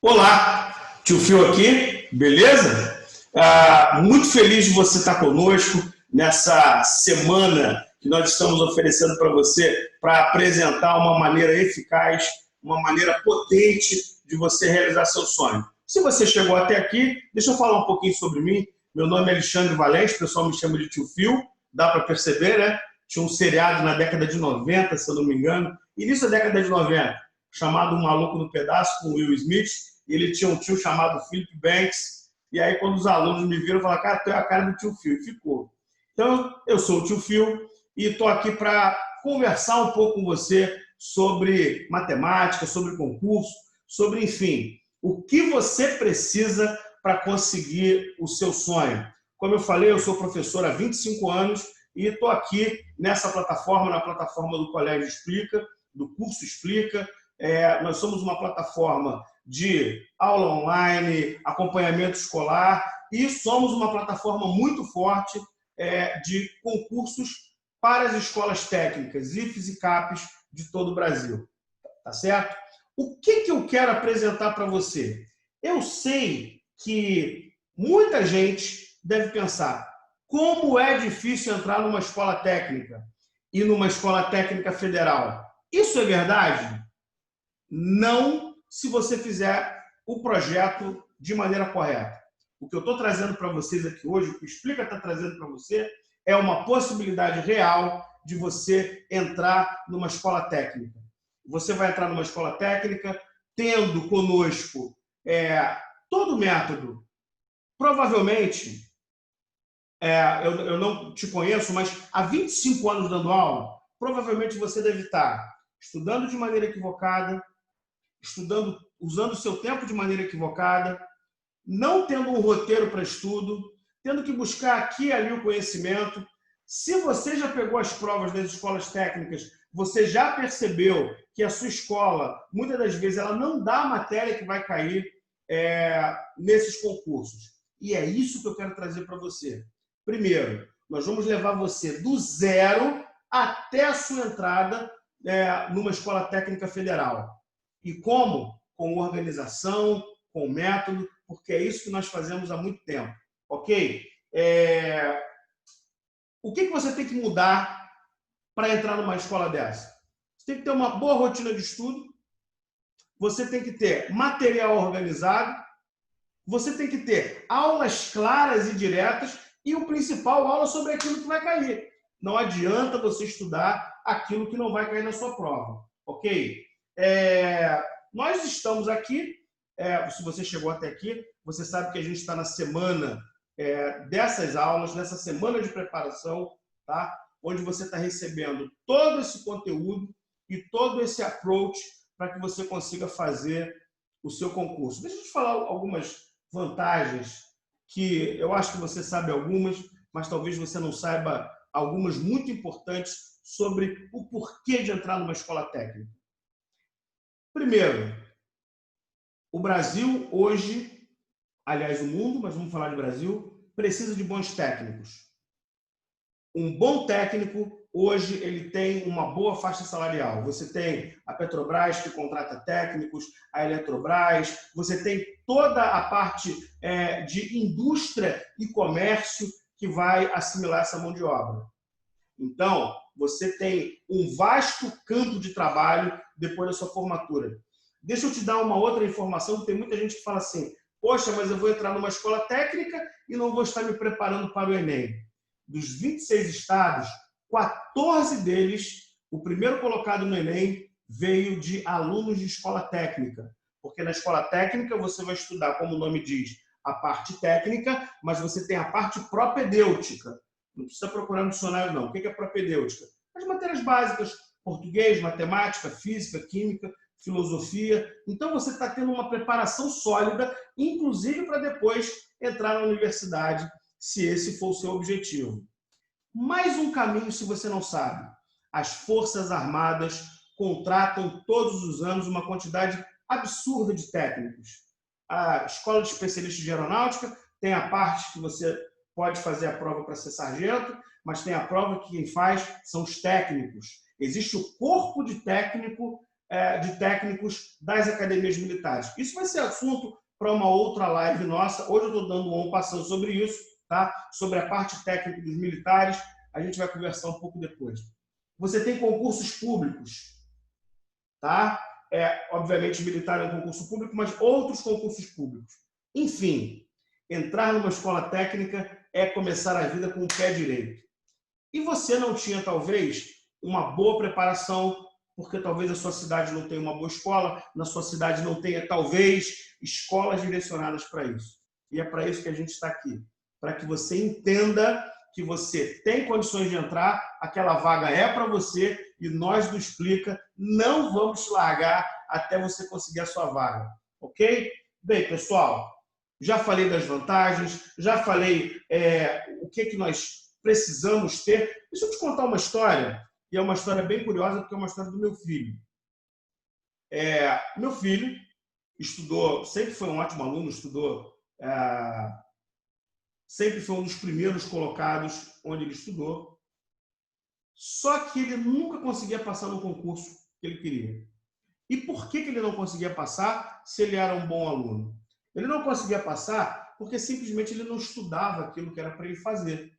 Olá, tio Fio aqui, beleza? Muito feliz de você estar conosco nessa semana que nós estamos oferecendo para você para apresentar uma maneira eficaz, uma maneira potente de você realizar seu sonho. Se você chegou até aqui, deixa eu falar um pouquinho sobre mim. Meu nome é Alexandre Valente, o pessoal me chama de tio Fio, dá para perceber, né? Tinha um seriado na década de 90, se eu não me engano, início da década de 90, chamado Um Maluco no Pedaço, com Will Smith. Ele tinha um tio chamado Philip Banks, e aí quando os alunos me viram, falaram, cara, tu é a cara do tio Phil, e ficou. Então, eu sou o tio Phil e estou aqui para conversar um pouco com você sobre matemática, sobre concurso, sobre, enfim, o que você precisa para conseguir o seu sonho. Como eu falei, eu sou professor há 25 anos e estou aqui nessa plataforma, na plataforma do Colégio Explica, do Curso Explica. Nós somos uma plataforma de aula online, acompanhamento escolar, e somos uma plataforma muito forte de concursos para as escolas técnicas, IFES e CAPES de todo o Brasil. Tá certo? O que eu quero apresentar para você? Eu sei que muita gente deve pensar como é difícil entrar numa escola técnica e numa escola técnica federal. Isso é verdade? Não, se você fizer o projeto de maneira correta. O que eu estou trazendo para vocês aqui hoje, o que o Explica está trazendo para você, é uma possibilidade real de você entrar numa escola técnica. Você vai entrar numa escola técnica tendo conosco todo o método. Provavelmente, eu não te conheço, mas há 25 anos dando aula, provavelmente você deve estar estudando de maneira equivocada, estudando, usando o seu tempo de maneira equivocada, não tendo um roteiro para estudo, tendo que buscar aqui e ali o conhecimento. Se você já pegou as provas das escolas técnicas, você já percebeu que a sua escola, muitas das vezes, ela não dá a matéria que vai cair nesses concursos. E é isso que eu quero trazer para você. Primeiro, nós vamos levar você do zero até a sua entrada numa escola técnica federal. E como? Com organização, com método, porque é isso que nós fazemos há muito tempo. Ok? O que você tem que mudar para entrar numa escola dessa? Você tem que ter uma boa rotina de estudo, você tem que ter material organizado, você tem que ter aulas claras e diretas e, o principal, aula sobre aquilo que vai cair. Não adianta você estudar aquilo que não vai cair na sua prova. Ok? Nós estamos aqui, se você chegou até aqui, você sabe que a gente está na semana dessas aulas, nessa semana de preparação, tá? Onde você está recebendo todo esse conteúdo e todo esse approach para que você consiga fazer o seu concurso. Deixa eu te falar algumas vantagens que eu acho que você sabe algumas, mas talvez você não saiba algumas muito importantes sobre o porquê de entrar numa escola técnica. Primeiro, o Brasil hoje, aliás, o mundo, mas vamos falar de Brasil, precisa de bons técnicos. Um bom técnico, hoje, ele tem uma boa faixa salarial. Você tem a Petrobras, que contrata técnicos, a Eletrobras, você tem toda a parte de indústria e comércio que vai assimilar essa mão de obra. Então, você tem um vasto campo de trabalho depois da sua formatura. Deixa eu te dar uma outra informação, tem muita gente que fala assim, poxa, mas eu vou entrar numa escola técnica e não vou estar me preparando para o Enem. Dos 26 estados, 14 deles, o primeiro colocado no Enem veio de alunos de escola técnica. Porque na escola técnica você vai estudar, como o nome diz, a parte técnica, mas você tem a parte propedêutica. Não precisa procurar no dicionário, não. O que é propedêutica? As matérias básicas, português, matemática, física, química, filosofia. Então, você está tendo uma preparação sólida, inclusive para depois entrar na universidade, se esse for o seu objetivo. Mais um caminho, se você não sabe. As Forças Armadas contratam todos os anos uma quantidade absurda de técnicos. A Escola de Especialistas de Aeronáutica tem a parte que você pode fazer a prova para ser sargento, mas tem a prova que quem faz são os técnicos. Existe o corpo de técnico de técnicos das academias militares. Isso vai ser assunto para uma outra live nossa. Hoje eu estou dando um passando sobre isso, tá? Sobre a parte técnica dos militares. A gente vai conversar um pouco depois. Você tem concursos públicos, tá? Obviamente, militar é um concurso público, mas outros concursos públicos. Enfim, entrar numa escola técnica é começar a vida com o pé direito. E você não tinha, talvez, uma boa preparação, porque talvez a sua cidade não tenha uma boa escola, na sua cidade não tenha, talvez, escolas direcionadas para isso. E é para isso que a gente está aqui, para que você entenda que você tem condições de entrar, aquela vaga é para você e nós do Explica não vamos te largar até você conseguir a sua vaga, ok? Bem, pessoal, já falei das vantagens, já falei o que nós precisamos ter. Deixa eu te contar uma história, e é uma história bem curiosa, porque é uma história do meu filho. Meu filho estudou, sempre foi um ótimo aluno, estudou, sempre foi um dos primeiros colocados onde ele estudou, só que ele nunca conseguia passar no concurso que ele queria. E por que ele não conseguia passar se ele era um bom aluno? Ele não conseguia passar porque simplesmente ele não estudava aquilo que era para ele fazer.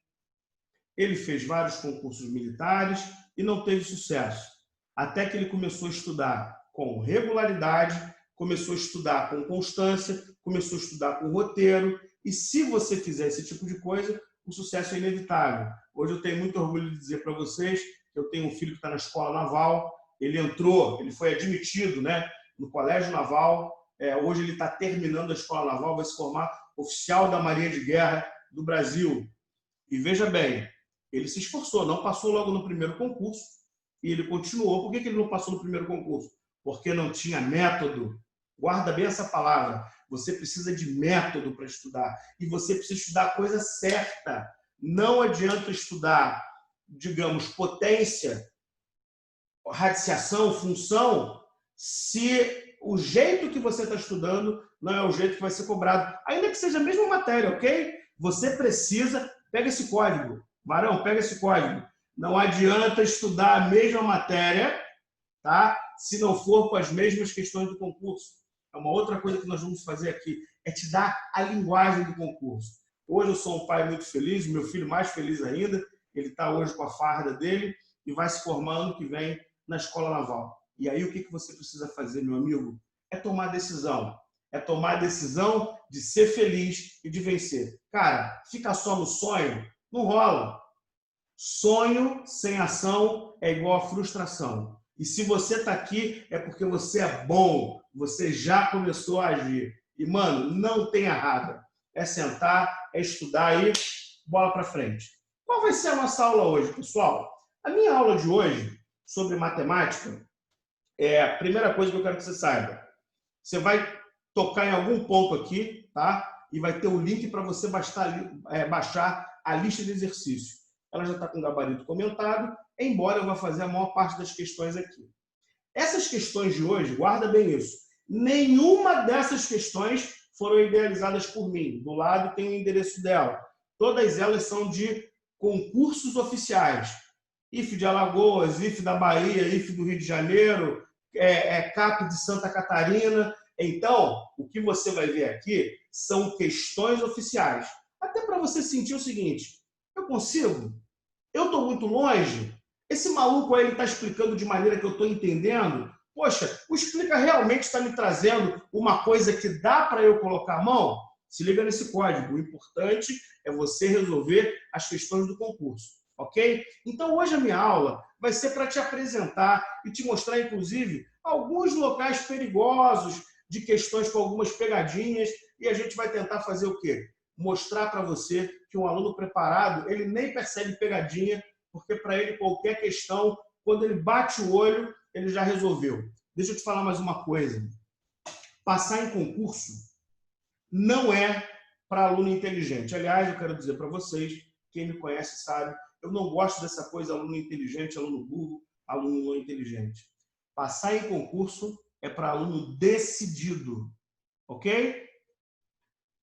Ele fez vários concursos militares e não teve sucesso. Até que ele começou a estudar com regularidade, começou a estudar com constância, começou a estudar com roteiro. E se você fizer esse tipo de coisa, o sucesso é inevitável. Hoje eu tenho muito orgulho de dizer para vocês que eu tenho um filho que está na escola naval. Ele entrou, ele foi admitido, né, no Colégio Naval. Hoje ele está terminando a escola naval, vai se formar oficial da Marinha de Guerra do Brasil. E veja bem, ele se esforçou, não passou logo no primeiro concurso e ele continuou. Por que ele não passou no primeiro concurso? Porque não tinha método. Guarda bem essa palavra. Você precisa de método para estudar e você precisa estudar a coisa certa. Não adianta estudar, digamos, potência, radiciação, função, se o jeito que você está estudando não é o jeito que vai ser cobrado. Ainda que seja a mesma matéria, ok? Você precisa, pega esse código. Varão, pega esse código. Não adianta estudar a mesma matéria, tá? Se não for com as mesmas questões do concurso. É uma outra coisa que nós vamos fazer aqui, é te dar a linguagem do concurso. Hoje eu sou um pai muito feliz, meu filho mais feliz ainda. Ele está hoje com a farda dele e vai se formar ano que vem na Escola Naval. E aí o que você precisa fazer, meu amigo? É tomar decisão. É tomar a decisão de ser feliz e de vencer. Cara, fica só no sonho, não rola. Sonho sem ação é igual a frustração. E se você está aqui, é porque você é bom, você já começou a agir. E, mano, não tem errado. É sentar, é estudar e bola para frente. Qual vai ser a nossa aula hoje, pessoal? A minha aula de hoje, sobre matemática, a primeira coisa que eu quero que você saiba. Você vai tocar em algum ponto aqui, tá? E vai ter o link para você baixar a lista de exercícios. Ela já está com gabarito comentado, embora eu vá fazer a maior parte das questões aqui. Essas questões de hoje, guarda bem isso, nenhuma dessas questões foram idealizadas por mim. Do lado tem o endereço dela. Todas elas são de concursos oficiais. IF de Alagoas, IF da Bahia, IF do Rio de Janeiro, CAP de Santa Catarina. Então, o que você vai ver aqui são questões oficiais. Até para você sentir o seguinte, eu consigo? Eu estou muito longe? Esse maluco aí está explicando de maneira que eu estou entendendo? Poxa, o Explica realmente está me trazendo uma coisa que dá para eu colocar a mão? Se liga nesse código. O importante é você resolver as questões do concurso, ok? Então, hoje a minha aula vai ser para te apresentar e te mostrar, inclusive, alguns locais perigosos de questões com algumas pegadinhas e a gente vai tentar fazer o quê? Mostrar para você que um aluno preparado, ele nem percebe pegadinha, porque para ele qualquer questão, quando ele bate o olho, ele já resolveu. Deixa eu te falar mais uma coisa. Passar em concurso não é para aluno inteligente. Aliás, eu quero dizer para vocês, quem me conhece sabe, eu não gosto dessa coisa aluno inteligente, aluno burro, aluno não inteligente. Passar em concurso é para aluno decidido, ok?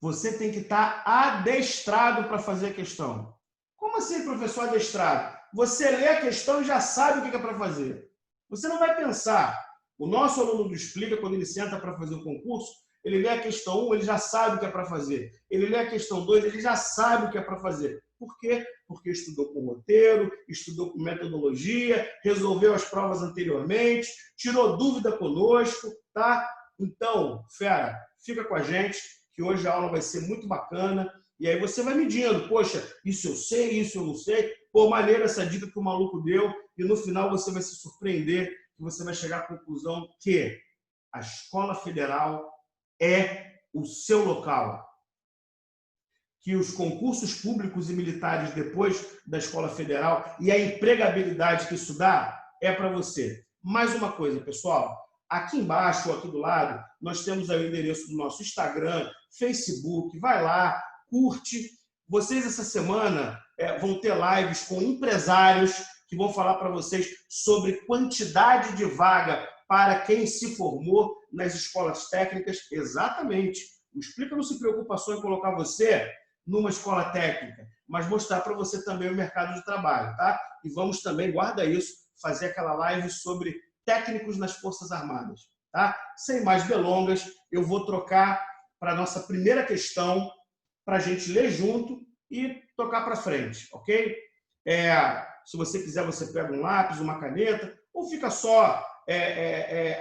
Você tem que estar adestrado para fazer a questão. Como assim, professor, adestrado? Você lê a questão e já sabe o que é para fazer. Você não vai pensar. O nosso aluno do Explica, quando ele senta para fazer o concurso, ele lê a questão 1, ele já sabe o que é para fazer. Ele lê a questão 2, ele já sabe o que é para fazer. Por quê? Porque estudou com roteiro, estudou com metodologia, resolveu as provas anteriormente, tirou dúvida conosco, tá? Então, fera, fica com a gente, que hoje a aula vai ser muito bacana. E aí você vai medindo, poxa, isso eu sei, isso eu não sei. Pô, maneiro essa dica que o maluco deu. E no final você vai se surpreender, que você vai chegar à conclusão que a Escola Federal é o seu local. Que os concursos públicos e militares depois da Escola Federal e a empregabilidade que isso dá é para você. Mais uma coisa, pessoal. Aqui embaixo, ou aqui do lado, nós temos aí o endereço do nosso Instagram, Facebook. Vai lá, curte. Vocês, essa semana, vão ter lives com empresários que vão falar para vocês sobre quantidade de vaga para quem se formou nas escolas técnicas. Exatamente. O Explica não se preocupa só em colocar você numa escola técnica, mas mostrar para você também o mercado de trabalho, tá? E vamos também, guarda isso, fazer aquela live sobre técnicos nas Forças Armadas, tá? Sem mais delongas, eu vou trocar para a nossa primeira questão, para a gente ler junto e tocar para frente, ok? Se você quiser, você pega um lápis, uma caneta, ou fica só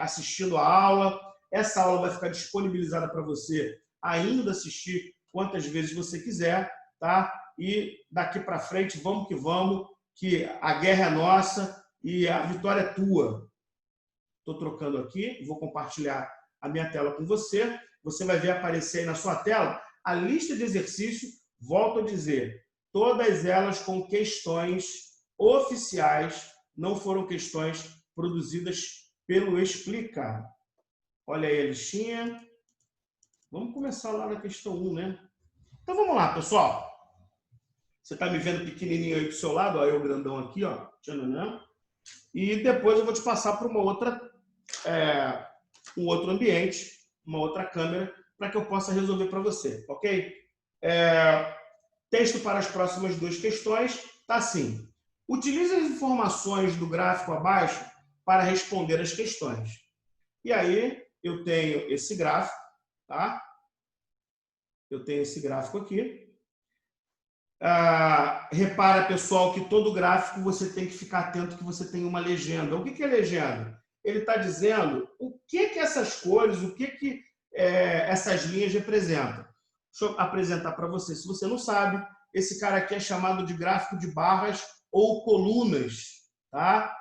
assistindo a aula. Essa aula vai ficar disponibilizada para você ainda assistir quantas vezes você quiser, tá? E daqui para frente, vamos, que a guerra é nossa e a vitória é tua. Estou trocando aqui, vou compartilhar a minha tela com você. Você vai ver aparecer aí na sua tela a lista de exercícios, volto a dizer, todas elas com questões oficiais, não foram questões produzidas pelo Explica. Olha aí a listinha. Vamos começar lá na questão 1, né? Então vamos lá, pessoal. Você está me vendo pequenininho aí do seu lado, ó, eu grandão aqui, ó. E depois eu vou te passar para um outro ambiente, uma outra câmera, para que eu possa resolver para você, ok? Texto para as próximas 2 questões está assim. Utilize as informações do gráfico abaixo para responder as questões. E aí eu tenho esse gráfico, tá? Eu tenho esse gráfico aqui. Repara, pessoal, que todo gráfico você tem que ficar atento que você tem uma legenda. O que é legenda? Ele está dizendo o que essas cores, o que essas linhas representam. Deixa eu apresentar para você. Se você não sabe, esse cara aqui é chamado de gráfico de barras ou colunas, tá?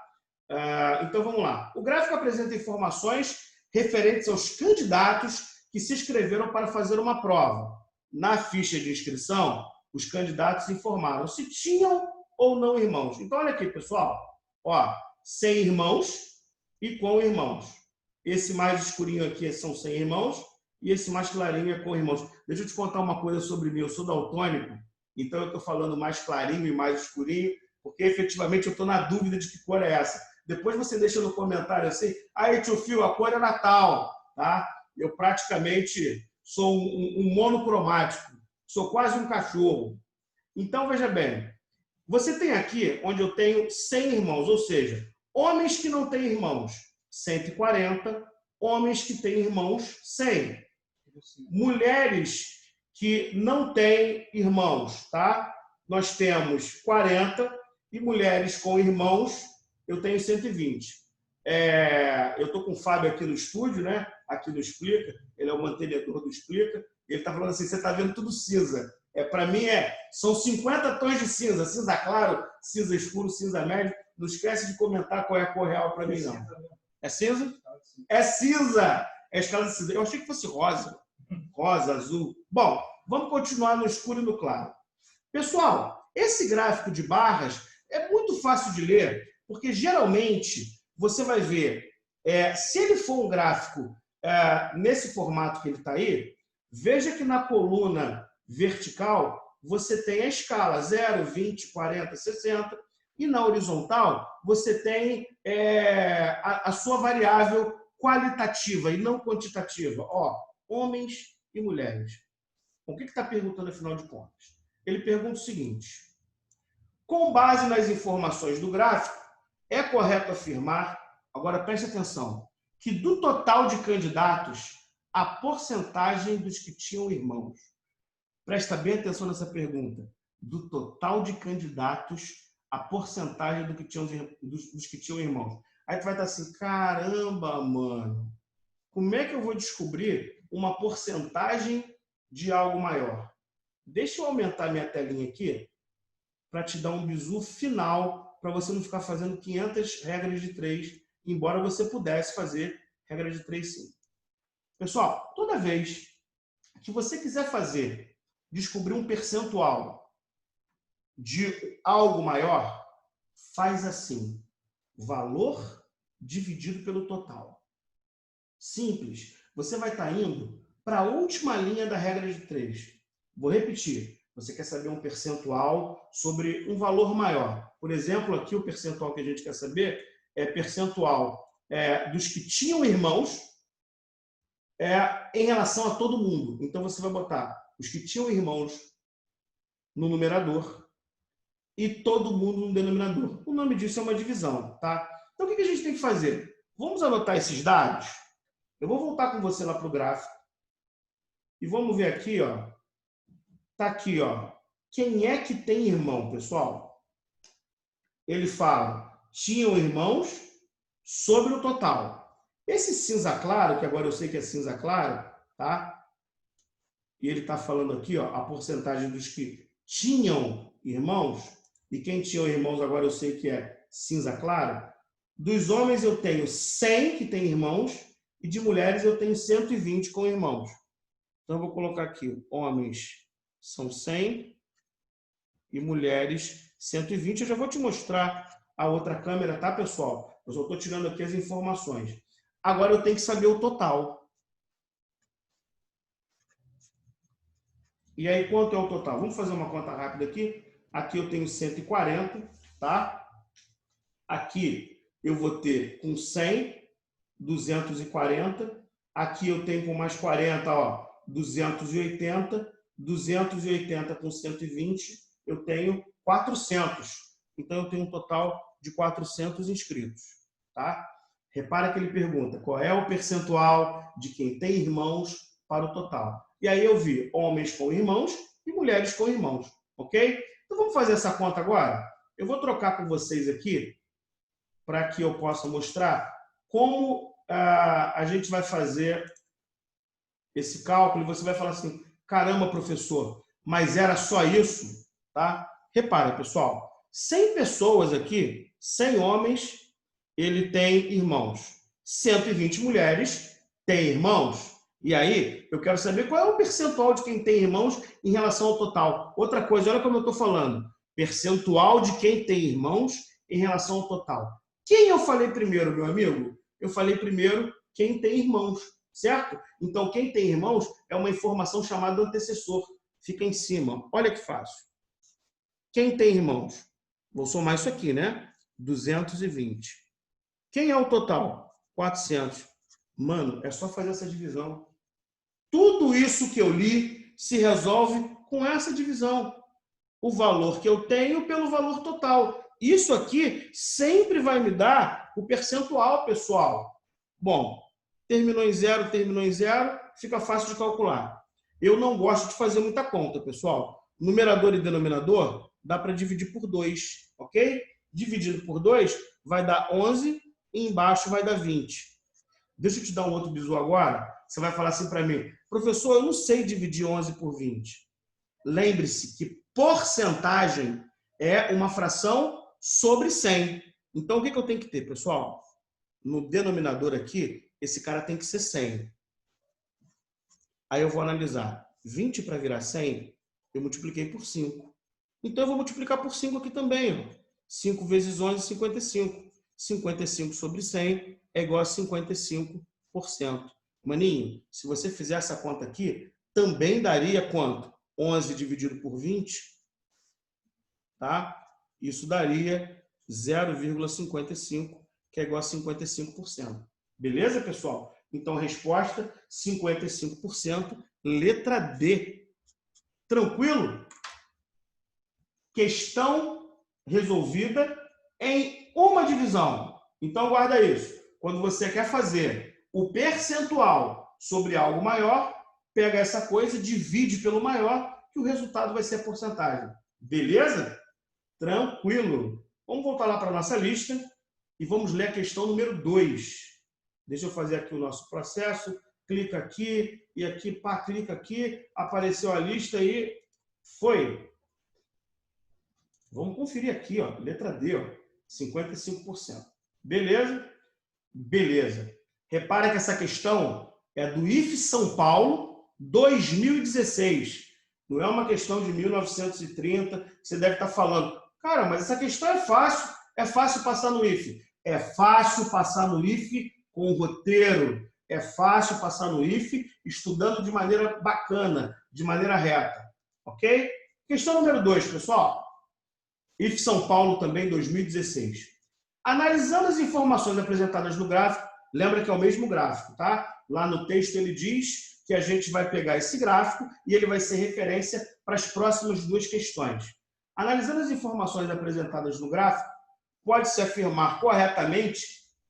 Então, vamos lá. O gráfico apresenta informações referentes aos candidatos que se inscreveram para fazer uma prova. Na ficha de inscrição, os candidatos informaram se tinham ou não irmãos. Então, olha aqui, pessoal. Ó, sem irmãos e com irmãos. Esse mais escurinho aqui são sem irmãos e esse mais clarinho é com irmãos. Deixa eu te contar uma coisa sobre mim. Eu sou daltônico, então eu estou falando mais clarinho e mais escurinho, porque efetivamente eu estou na dúvida de que cor é essa. Depois você deixa no comentário assim, aí tio Fio, a cor é Natal, tá? Eu praticamente sou um monocromático, sou quase um cachorro. Então, veja bem, você tem aqui onde eu tenho 100 irmãos, ou seja, homens que não têm irmãos, 140, homens que têm irmãos, 100. Mulheres que não têm irmãos, tá? Nós temos 40 e mulheres com irmãos, eu tenho 120. Eu estou com o Fábio aqui no estúdio, né? Aqui no Explica, ele é o mantenedor do Explica, ele está falando assim, você está vendo tudo cinza. Para mim, são 50 tons de cinza, cinza claro, cinza escuro, cinza médio. Não esquece de comentar qual é a cor real para mim, não. É cinza? É cinza! É a escala de cinza. Eu achei que fosse rosa. Rosa, azul. Bom, vamos continuar no escuro e no claro. Pessoal, esse gráfico de barras é muito fácil de ler, porque geralmente você vai ver, se ele for um gráfico nesse formato que ele está aí, veja que na coluna vertical você tem a escala 0, 20, 40, 60, e na horizontal você tem a sua variável qualitativa e não quantitativa. Ó, homens e mulheres. O que está perguntando, afinal de contas? Ele pergunta o seguinte: com base nas informações do gráfico, é correto afirmar, agora preste atenção, que do total de candidatos, a porcentagem dos que tinham irmãos. Presta bem atenção nessa pergunta. Do total de candidatos, a porcentagem dos que tinham irmãos. Aí tu vai estar assim, caramba, mano, como é que eu vou descobrir uma porcentagem de algo maior? Deixa eu aumentar minha telinha aqui para te dar um bizu final, para você não ficar fazendo 500 regras de 3, embora você pudesse fazer regra de 3 sim. Pessoal, toda vez que você quiser descobrir um percentual de algo maior, faz assim, valor dividido pelo total. Simples. Você vai estar indo para a última linha da regra de 3. Vou repetir. Você quer saber um percentual sobre um valor maior. Por exemplo, aqui o percentual que a gente quer saber é percentual dos que tinham irmãos em relação a todo mundo. Então, você vai botar os que tinham irmãos no numerador e todo mundo no denominador. O nome disso é uma divisão, tá? Então, o que a gente tem que fazer? Vamos anotar esses dados. Eu vou voltar com você lá para o gráfico. E vamos ver aqui, ó. Tá aqui, ó. Quem é que tem irmão, pessoal? Ele fala, tinham irmãos sobre o total. Esse cinza claro, que agora eu sei que é cinza claro, tá? E ele está falando aqui, ó, a porcentagem dos que tinham irmãos, e quem tinha irmãos agora eu sei que é cinza claro. Dos homens eu tenho 100 que têm irmãos, e de mulheres eu tenho 120 com irmãos. Então eu vou colocar aqui, homens são 100 e mulheres 120. Eu já vou te mostrar a outra câmera, tá, pessoal? Eu só estou tirando aqui as informações. Agora eu tenho que saber o total. E aí, quanto é o total? Vamos fazer uma conta rápida aqui. Aqui eu tenho 140, tá? Aqui eu vou ter com 100, 240. Aqui eu tenho com mais 40, ó, 280. 280 com 120, eu tenho 400. Então, eu tenho um total de 400 inscritos, tá? Repara que ele pergunta qual é o percentual de quem tem irmãos para o total. E aí eu vi homens com irmãos e mulheres com irmãos, ok? Então, vamos fazer essa conta agora? Eu vou trocar com vocês aqui para que eu possa mostrar como a gente vai fazer esse cálculo. E você vai falar assim, caramba, professor, mas era só isso? Tá? Repara, pessoal, 100 pessoas aqui, 100 homens, ele tem irmãos. 120 mulheres têm irmãos. E aí, eu quero saber qual é o percentual de quem tem irmãos em relação ao total. Outra coisa, olha como eu estou falando. Percentual de quem tem irmãos em relação ao total. Quem eu falei primeiro, meu amigo? Eu falei primeiro quem tem irmãos, certo? Então, quem tem irmãos é uma informação chamada antecessor. Fica em cima. Olha que fácil. Quem tem irmãos? Vou somar isso aqui, né? 220. Quem é o total? 400. Mano, é só fazer essa divisão. Tudo isso que eu li se resolve com essa divisão. O valor que eu tenho pelo valor total. Isso aqui sempre vai me dar o percentual, pessoal. Bom, terminou em zero, fica fácil de calcular. Eu não gosto de fazer muita conta, pessoal. Numerador e denominador dá para dividir por 2, ok? Dividido por 2 vai dar 11 e embaixo vai dar 20. Deixa eu te dar um outro bizu agora. Você vai falar assim para mim, professor, eu não sei dividir 11 por 20. Lembre-se que porcentagem é uma fração sobre 100. Então, o que eu tenho que ter, pessoal? No denominador aqui, esse cara tem que ser 100. Aí eu vou analisar. 20 para virar 100, eu multipliquei por 5. Então, eu vou multiplicar por 5 aqui também. Ó. 5 vezes 11, 55. 55 sobre 100 é igual a 55%. Maninho, se você fizer essa conta aqui, também daria quanto? 11 dividido por 20, tá? Isso daria 0,55, que é igual a 55%. Beleza, pessoal? Então, a resposta, 55%, letra D. Tranquilo? Questão resolvida em uma divisão. Então, guarda isso. Quando você quer fazer o percentual sobre algo maior, pega essa coisa, divide pelo maior, que o resultado vai ser a porcentagem. Beleza? Tranquilo. Vamos voltar lá para a nossa lista e vamos ler a questão número 2. Deixa eu fazer aqui o nosso processo. Clica aqui e aqui, pá, clica aqui. Apareceu a lista e foi. Vamos conferir aqui, ó, letra D, ó, 55%. Beleza? Beleza. Repara que essa questão é do IF São Paulo 2016. Não é uma questão de 1930. Você deve estar falando, cara, mas essa questão é fácil passar no IF. É fácil passar no IF com roteiro. É fácil passar no IF estudando de maneira bacana, de maneira reta. Ok? Questão número 2, pessoal. IF São Paulo também 2016. Analisando as informações apresentadas no gráfico, lembra que é o mesmo gráfico, tá? Lá no texto ele diz que a gente vai pegar esse gráfico e ele vai ser referência para as próximas 2 questões. Analisando as informações apresentadas no gráfico, pode-se afirmar corretamente,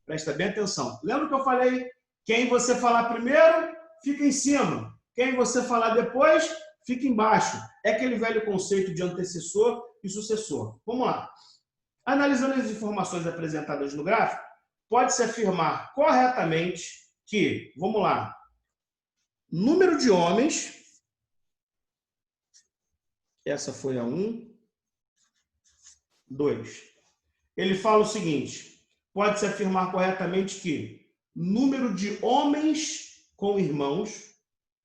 presta bem atenção. Lembra que eu falei? Quem você falar primeiro, fica em cima. Quem você falar depois, fica embaixo. É aquele velho conceito de antecessor e sucessor. Vamos lá. Analisando as informações apresentadas no gráfico, pode-se afirmar corretamente que, vamos lá, número de homens, essa foi a 1, 2. Ele fala o seguinte, pode-se afirmar corretamente que número de homens com irmãos,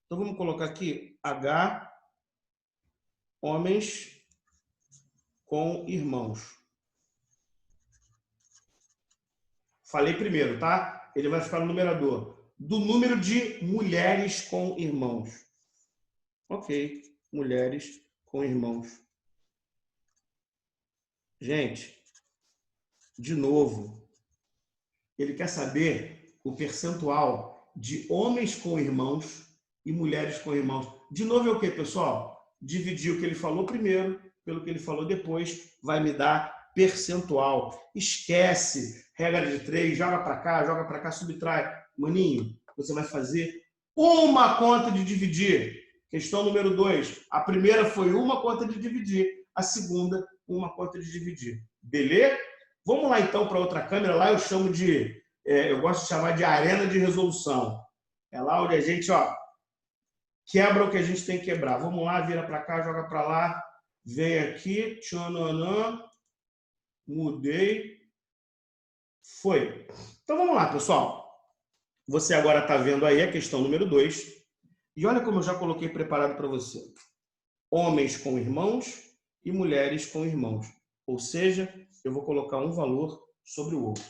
então vamos colocar aqui H, homens com irmãos. Falei primeiro, tá? Ele vai ficar no numerador. Do número de mulheres com irmãos. Ok, mulheres com irmãos. Gente, de novo, ele quer saber o percentual de homens com irmãos e mulheres com irmãos. De novo é o quê, pessoal? Dividir o que ele falou primeiro pelo que ele falou depois, vai me dar percentual. Esquece regra de 3, joga para cá, subtrai. Maninho, você vai fazer uma conta de dividir. Questão número 2. A primeira foi uma conta de dividir. A segunda, uma conta de dividir. Beleza? Vamos lá, então, para outra câmera. Lá eu chamo de... eu gosto de chamar de arena de resolução. É lá onde a gente, ó, quebra o que a gente tem que quebrar. Vamos lá, vira para cá, joga para lá. Vem aqui. Tchonanã. Mudei. Foi. Então, vamos lá, pessoal. Você agora está vendo aí a questão número 2. E olha como eu já coloquei preparado para você. Homens com irmãos e mulheres com irmãos. Ou seja, eu vou colocar um valor sobre o outro.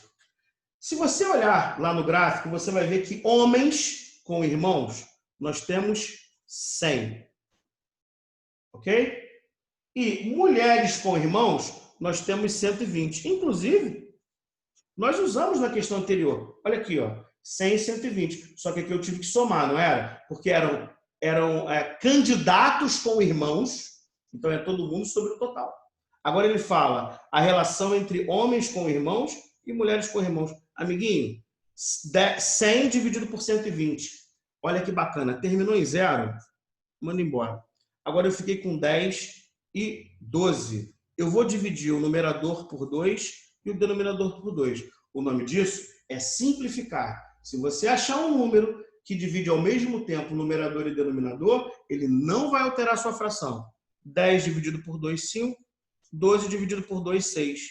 Se você olhar lá no gráfico, você vai ver que homens com irmãos, nós temos 100. Ok? E mulheres com irmãos, nós temos 120. Inclusive, nós usamos na questão anterior. Olha aqui, ó, 100 e 120. Só que aqui eu tive que somar, não era? Porque eram candidatos com irmãos, então é todo mundo sobre o total. Agora ele fala a relação entre homens com irmãos e mulheres com irmãos. Amiguinho, 100 dividido por 120. Olha que bacana. Terminou em 0, manda embora. Agora eu fiquei com 10 e 12. Eu vou dividir o numerador por 2 e o denominador por 2. O nome disso é simplificar. Se você achar um número que divide ao mesmo tempo numerador e denominador, ele não vai alterar a sua fração. 10 dividido por 2, 5. 12 dividido por 2, 6.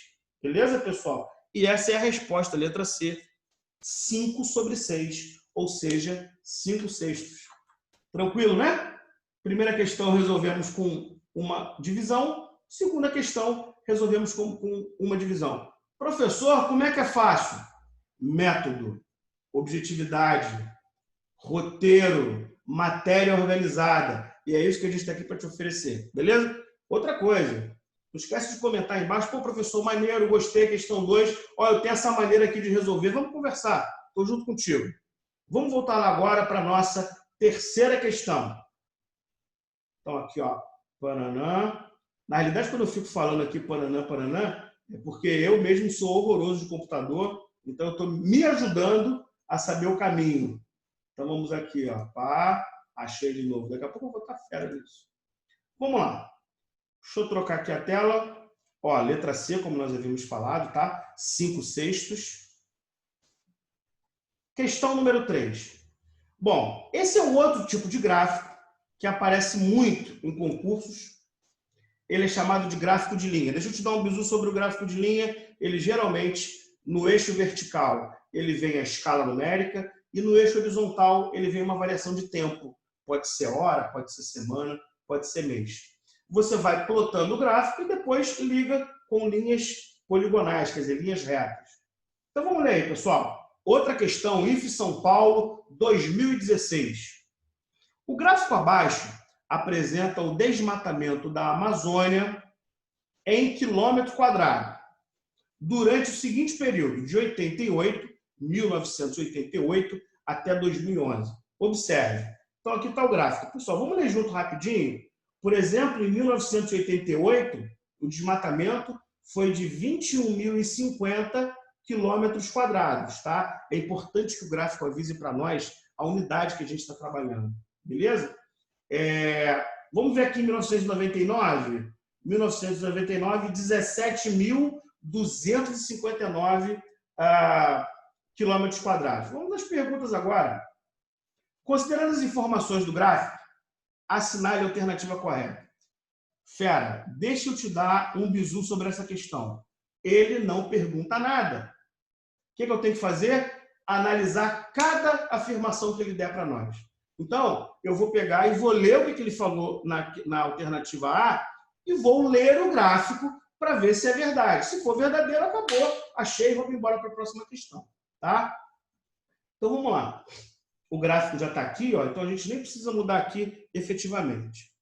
Beleza, pessoal? E essa é a resposta, letra C. 5 sobre 6, ou seja, 5 sextos. Tranquilo, né? Primeira questão resolvemos com uma divisão. Segunda questão resolvemos com uma divisão. Professor, como é que é fácil? Método, objetividade, roteiro, matéria organizada. E é isso que a gente está aqui para te oferecer. Beleza? Outra coisa. Não esquece de comentar aí embaixo. Pô, professor, maneiro, gostei, questão 2. Olha, eu tenho essa maneira aqui de resolver. Vamos conversar. Estou junto contigo. Vamos voltar lá agora para a nossa terceira questão. Então, aqui, ó. Paranã. Na realidade, quando eu fico falando aqui paranã, é porque eu mesmo sou horroroso de computador. Então, eu estou me ajudando a saber o caminho. Então vamos aqui, ó. Pá, achei de novo. Daqui a pouco eu vou estar fera nisso. Vamos lá. Deixa eu trocar aqui a tela. Ó, letra C, como nós havíamos falado, tá? 5/6. Questão número 3. Bom, esse é um outro tipo de gráfico que aparece muito em concursos. Ele é chamado de gráfico de linha. Deixa eu te dar um bisu sobre o gráfico de linha. Ele geralmente, no eixo vertical, ele vem a escala numérica e no eixo horizontal ele vem uma variação de tempo. Pode ser hora, pode ser semana, pode ser mês. Você vai plotando o gráfico e depois liga com linhas poligonais, quer dizer, linhas retas. Então vamos ler aí, pessoal. Outra questão, IF São Paulo, 2016. O gráfico abaixo apresenta o desmatamento da Amazônia em quilômetro quadrado durante o seguinte período, de 1988 até 2011. Observe. Então, aqui está o gráfico. Pessoal, vamos ler junto rapidinho? Por exemplo, em 1988, o desmatamento foi de 21.050 quilômetros quadrados, tá? É importante que o gráfico avise para nós a unidade que a gente está trabalhando, beleza? Vamos ver aqui em 1999. 1999, 17.259 quilômetros quadrados. Vamos às perguntas agora. Considerando as informações do gráfico, assinale a alternativa correta. Fera, deixa eu te dar um bisu sobre essa questão. Ele não pergunta nada. O que eu tenho que fazer? Analisar cada afirmação que ele der para nós. Então, eu vou pegar e vou ler o que ele falou na alternativa A e vou ler o gráfico para ver se é verdade. Se for verdadeiro, acabou. Achei e vamos embora para a próxima questão. Tá? Então, vamos lá. O gráfico já está aqui, ó, então a gente nem precisa mudar aqui efetivamente.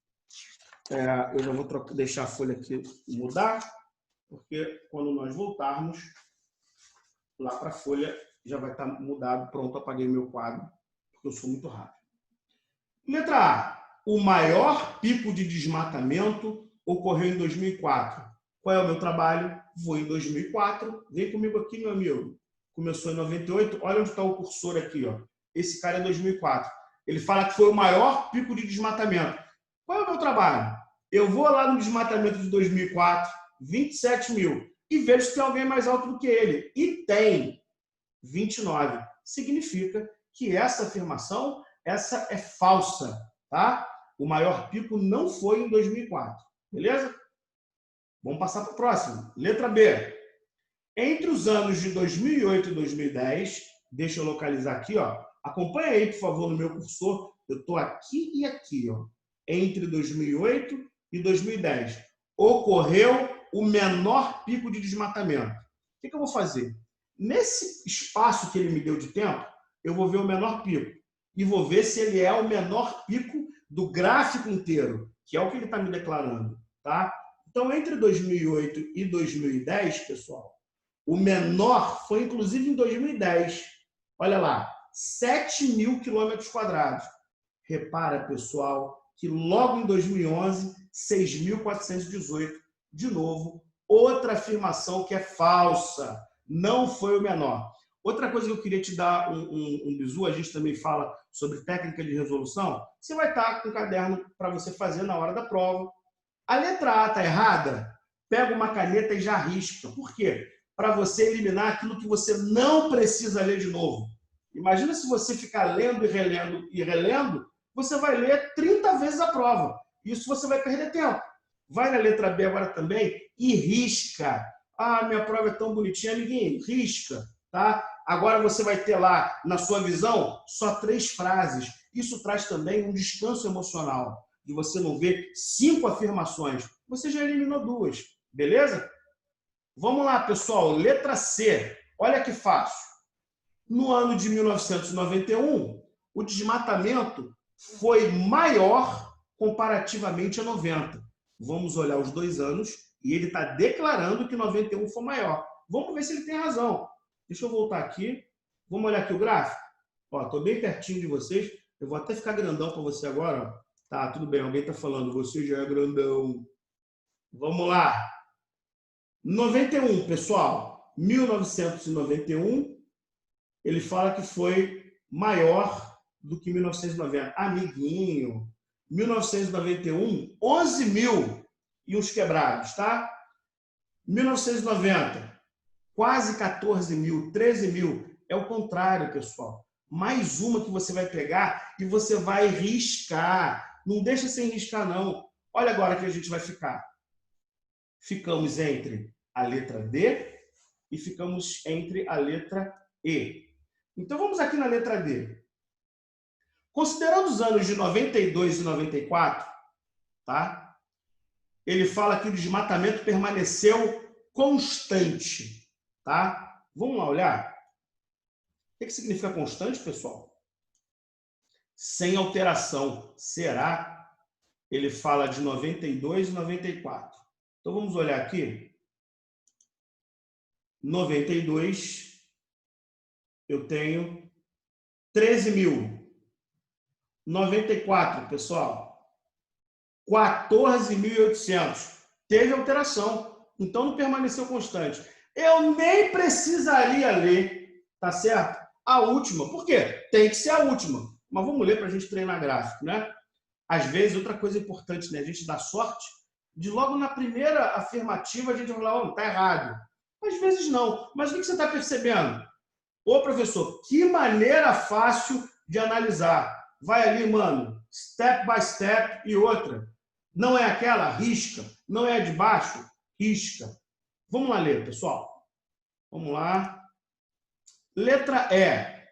Eu já vou deixar a folha aqui mudar, porque quando nós voltarmos, lá para a folha já vai estar mudado. Pronto, apaguei meu quadro, porque eu sou muito rápido. Letra A. O maior pico de desmatamento ocorreu em 2004. Qual é o meu trabalho? Vou em 2004. Vem comigo aqui, meu amigo. Começou em 98. Olha onde está o cursor aqui, ó. Esse cara é 2004. Ele fala que foi o maior pico de desmatamento. Qual é o meu trabalho? Eu vou lá no desmatamento de 2004, 27 mil, e vejo se tem alguém mais alto do que ele. E tem 29. Significa que essa afirmação, essa é falsa, tá? O maior pico não foi em 2004. Beleza? Vamos passar para o próximo. Letra B. Entre os anos de 2008 e 2010, deixa eu localizar aqui, ó. Acompanha aí, por favor, no meu cursor. Eu estou aqui e aqui, ó. Entre 2008 e 2010. Ocorreu o menor pico de desmatamento. O que eu vou fazer? Nesse espaço que ele me deu de tempo, eu vou ver o menor pico. E vou ver se ele é o menor pico do gráfico inteiro, que é o que ele está me declarando, tá? Então, entre 2008 e 2010, pessoal, o menor foi, inclusive, em 2010. Olha lá, 7.000 quilômetros quadrados. Repara, pessoal, que logo em 2011, 6.418. De novo, outra afirmação que é falsa. Não foi o menor. Outra coisa que eu queria te dar um bisu, a gente também fala sobre técnica de resolução. Você vai estar com um caderno para você fazer na hora da prova. A letra A está errada? Pega uma caneta e já risca. Por quê? Para você eliminar aquilo que você não precisa ler de novo. Imagina se você ficar lendo e relendo, você vai ler 30 vezes a prova. Isso você vai perder tempo. Vai na letra B agora também e risca. Ah, minha prova é tão bonitinha, amiguinho. Risca, tá? Agora você vai ter lá, na sua visão, só 3 frases. Isso traz também um descanso emocional. De você não ver 5 afirmações. Você já eliminou 2. Beleza? Vamos lá, pessoal. Letra C. Olha que fácil. No ano de 1991, o desmatamento foi maior comparativamente a 90. Vamos olhar os 2 anos e ele está declarando que 91 foi maior. Vamos ver se ele tem razão. Deixa eu voltar aqui. Vamos olhar aqui o gráfico. Estou bem pertinho de vocês. Eu vou até ficar grandão para você agora. Ó. Tá, tudo bem. Alguém está falando. Você já é grandão. Vamos lá. 91, pessoal. 1991. ele fala que foi maior do que 1990. Amiguinho, 1991, 11 mil e uns quebrados, tá? 1990, quase 14 mil, 13 mil. É o contrário, pessoal. Mais uma que você vai pegar e você vai riscar. Não deixa sem riscar, não. Olha agora que a gente vai ficar. Ficamos entre a letra D e ficamos entre a letra E. Então, vamos aqui na letra D. Considerando os anos de 92 e 94, tá? Ele fala que o desmatamento permaneceu constante, tá? Vamos lá olhar? O que significa constante, pessoal? Sem alteração. Será? Ele fala de 92 e 94. Então, vamos olhar aqui. 92, eu tenho 13 mil. 94, pessoal, 14.800. Teve alteração, então não permaneceu constante. Eu nem precisaria ler, tá certo? A última. Por quê? Tem que ser a última. Mas vamos ler para a gente treinar gráfico, né? Às vezes, outra coisa importante, né? A gente dá sorte de logo na primeira afirmativa a gente vai falar, oh, tá errado. Às vezes não. Mas o que você está percebendo? Ô, professor, que maneira fácil de analisar. Vai ali, mano, step by step e outra. Não é aquela? Risca. Não é a de baixo? Risca. Vamos lá ler, pessoal. Vamos lá. Letra E.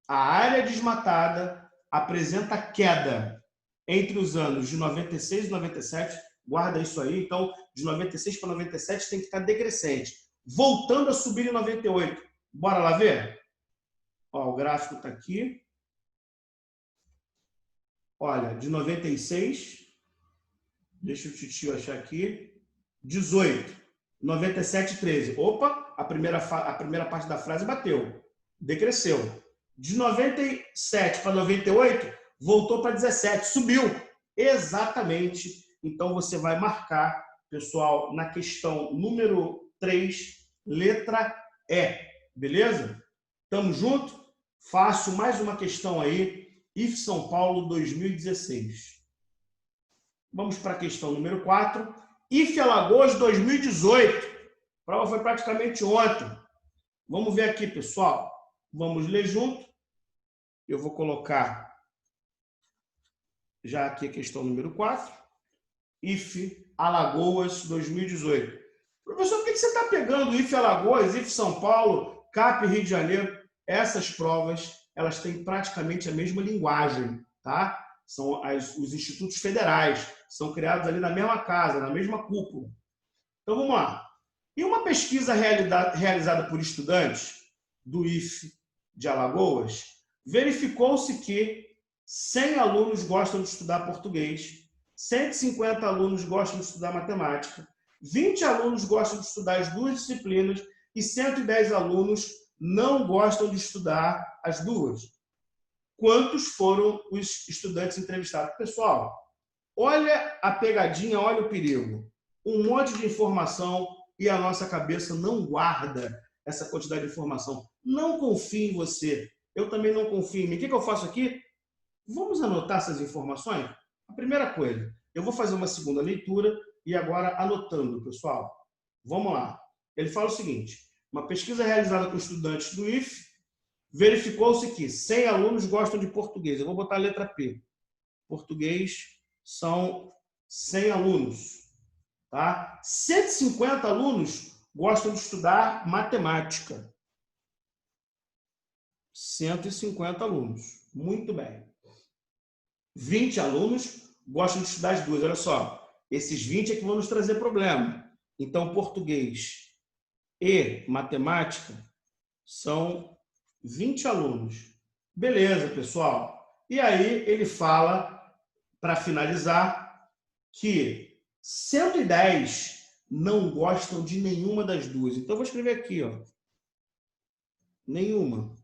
A área desmatada apresenta queda entre os anos de 96 e 97. Guarda isso aí. Então, de 96 para 97 tem que estar decrescente. Voltando a subir em 98. Bora lá ver? Ó, o gráfico está aqui. Olha, de 96, deixa o titio achar aqui, 18, 97, 13. Opa, a primeira parte da frase bateu, decresceu. De 97 para 98, voltou para 17, subiu. Exatamente. Então, você vai marcar, pessoal, na questão número 3, letra E. Beleza? Tamo junto? Faço mais uma questão aí. IF São Paulo 2016. Vamos para a questão número 4. IF Alagoas 2018. A prova foi praticamente ontem. Vamos ver aqui, pessoal. Vamos ler junto. Eu vou colocar já aqui a questão número 4. IF Alagoas 2018. Professor, por que você está pegando IF Alagoas, IF São Paulo, CAP Rio de Janeiro? Essas provas, elas têm praticamente a mesma linguagem, tá? São os institutos federais, são criados ali na mesma casa, na mesma cúpula. Então, vamos lá. Em uma pesquisa realizada por estudantes do IF de Alagoas, verificou-se que 100 alunos gostam de estudar português, 150 alunos gostam de estudar matemática, 20 alunos gostam de estudar as duas disciplinas e 110 alunos não gostam de estudar as duas. Quantos foram os estudantes entrevistados? Pessoal, olha a pegadinha, olha o perigo. Um monte de informação e a nossa cabeça não guarda essa quantidade de informação. Não confie em você. Eu também não confio em mim. O que eu faço aqui? Vamos anotar essas informações? A primeira coisa, eu vou fazer uma segunda leitura e agora anotando, pessoal. Vamos lá. Ele fala o seguinte: uma pesquisa realizada com estudantes do IF verificou-se que 100 alunos gostam de português. Eu vou botar a letra P. Português são 100 alunos. Tá? 150 alunos gostam de estudar matemática. 150 alunos. Muito bem. 20 alunos gostam de estudar as duas. Olha só, esses 20 é que vão nos trazer problema. Então, português e matemática são 20 alunos. Beleza, pessoal. E aí ele fala, para finalizar, que 110 não gostam de nenhuma das duas. Então, eu vou escrever aqui, ó. Nenhuma.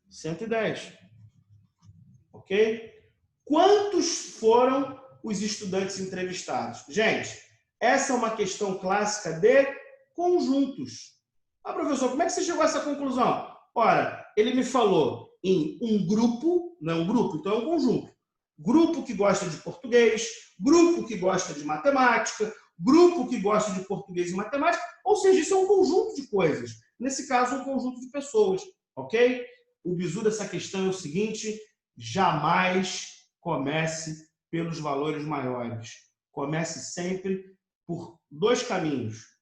110. Ok? Quantos foram os estudantes entrevistados? Gente, essa é uma questão clássica de conjuntos. Ah, professor, como é que você chegou a essa conclusão? Ora, ele me falou em um grupo, não é um grupo, então é um conjunto. Grupo que gosta de português, grupo que gosta de matemática, grupo que gosta de português e matemática, ou seja, isso é um conjunto de coisas. Nesse caso, um conjunto de pessoas, ok? O bizu dessa questão é o seguinte: jamais comece pelos valores maiores. Comece sempre por dois caminhos.